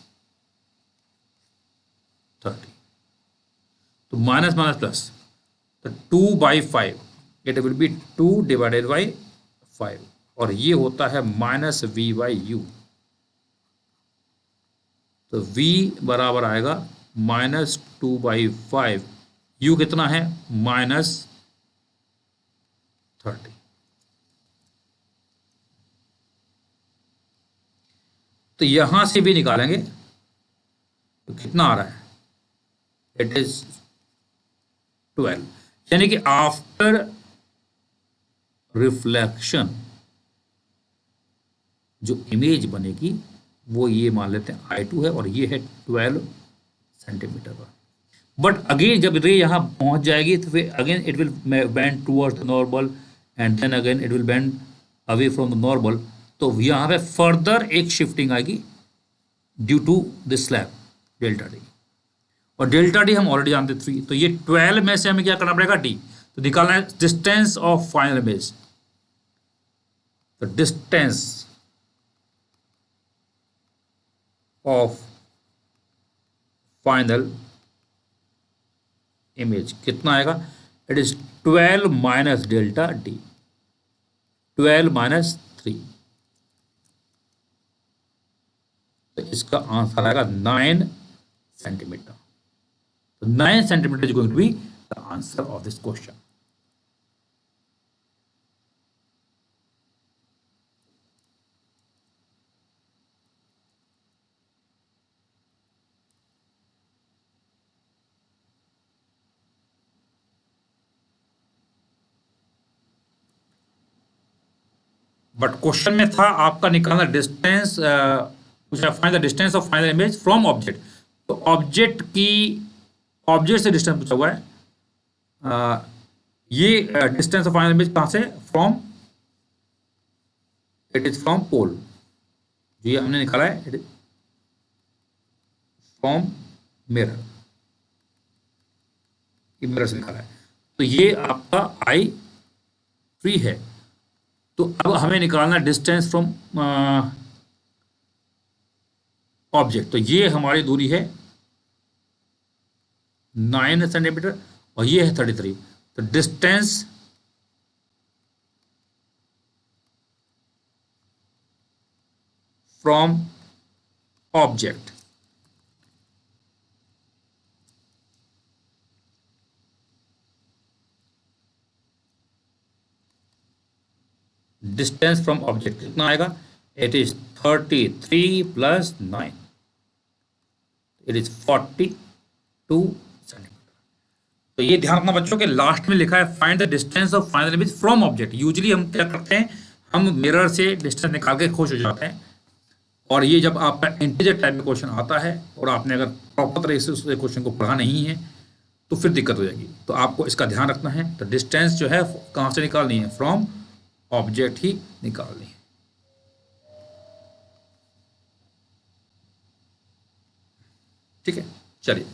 तो माइनस माइनस प्लस, तो 2/5, it will B 2 divided by 5, और ये होता है -V/U, तो V बराबर आएगा -2/5, U कितना है -30। तो यहां से भी निकालेंगे तो कितना आ रहा है, इट इज 12, यानी कि आफ्टर रिफ्लेक्शन जो इमेज बनेगी वो ये मान लेते हैं I2 है, और ये है 12 सेंटीमीटर पर। बट अगेन जब रे यहाँ पहुंच जाएगी तो फिर again it will bend towards the normal and then again it will bend away from the normal, तो यहाँ पे फर्दर एक शिफ्टिंग आएगी due to the slab delta d, और डेल्टा डी हम ऑलरेडी जानते 3, तो ये 12 में से हमें क्या करना पड़ेगा डी, तो निकालना है डिस्टेंस ऑफ फाइनल इमेज, तो डिस्टेंस ऑफ फाइनल इमेज कितना आएगा, it is 12 minus delta d, 12 minus 3, तो इसका आंसर आएगा 9 सेंटीमीटर। तो 9 centimetre is going to be the answer of this question. But question में था आपका निकालना distance, find the distance of final image from object, तो ऑब्जेक्ट से डिस्टेंस पूछा हुआ है। ये डिस्टेंस ऑफ फाइनल इमेज कहां से, from, it is from pole, ये हमने निकाला है, it is from mirror, mirror से निकाला है, तो ये आपका I3 है। तो अब हमें निकालना डिस्टेंस फ्रॉम ऑब्जेक्ट। तो ये हमारी दूरी है 9 सेंटीमीटर और ये है 33। तो distance from object, distance from object कितना आएगा? It is 33 plus 9, it is 42 centimetre. तो ये ध्यान रखना बच्चों के लास्ट में लिखा है find the distance of final image from object. Usually हम क्या करते हैं, हम मिरर से डिस्टेंस निकाल के खुश हो जाते हैं, और ये जब आपका इंटीजर टाइप में क्वेश्चन आता है और आपने अगर प्रॉपर तरीके से उस क्वेश्चन को पढ़ा नहीं है तो फिर दिक्कत हो जाएगी। तो आपको इसका ध्यान रखना है। तो डिस्टेंस जो है कहाँ से निकालनी है? फ्रॉम ऑब्जेक्ट ही निकालनी है। ठीक है, चलिए।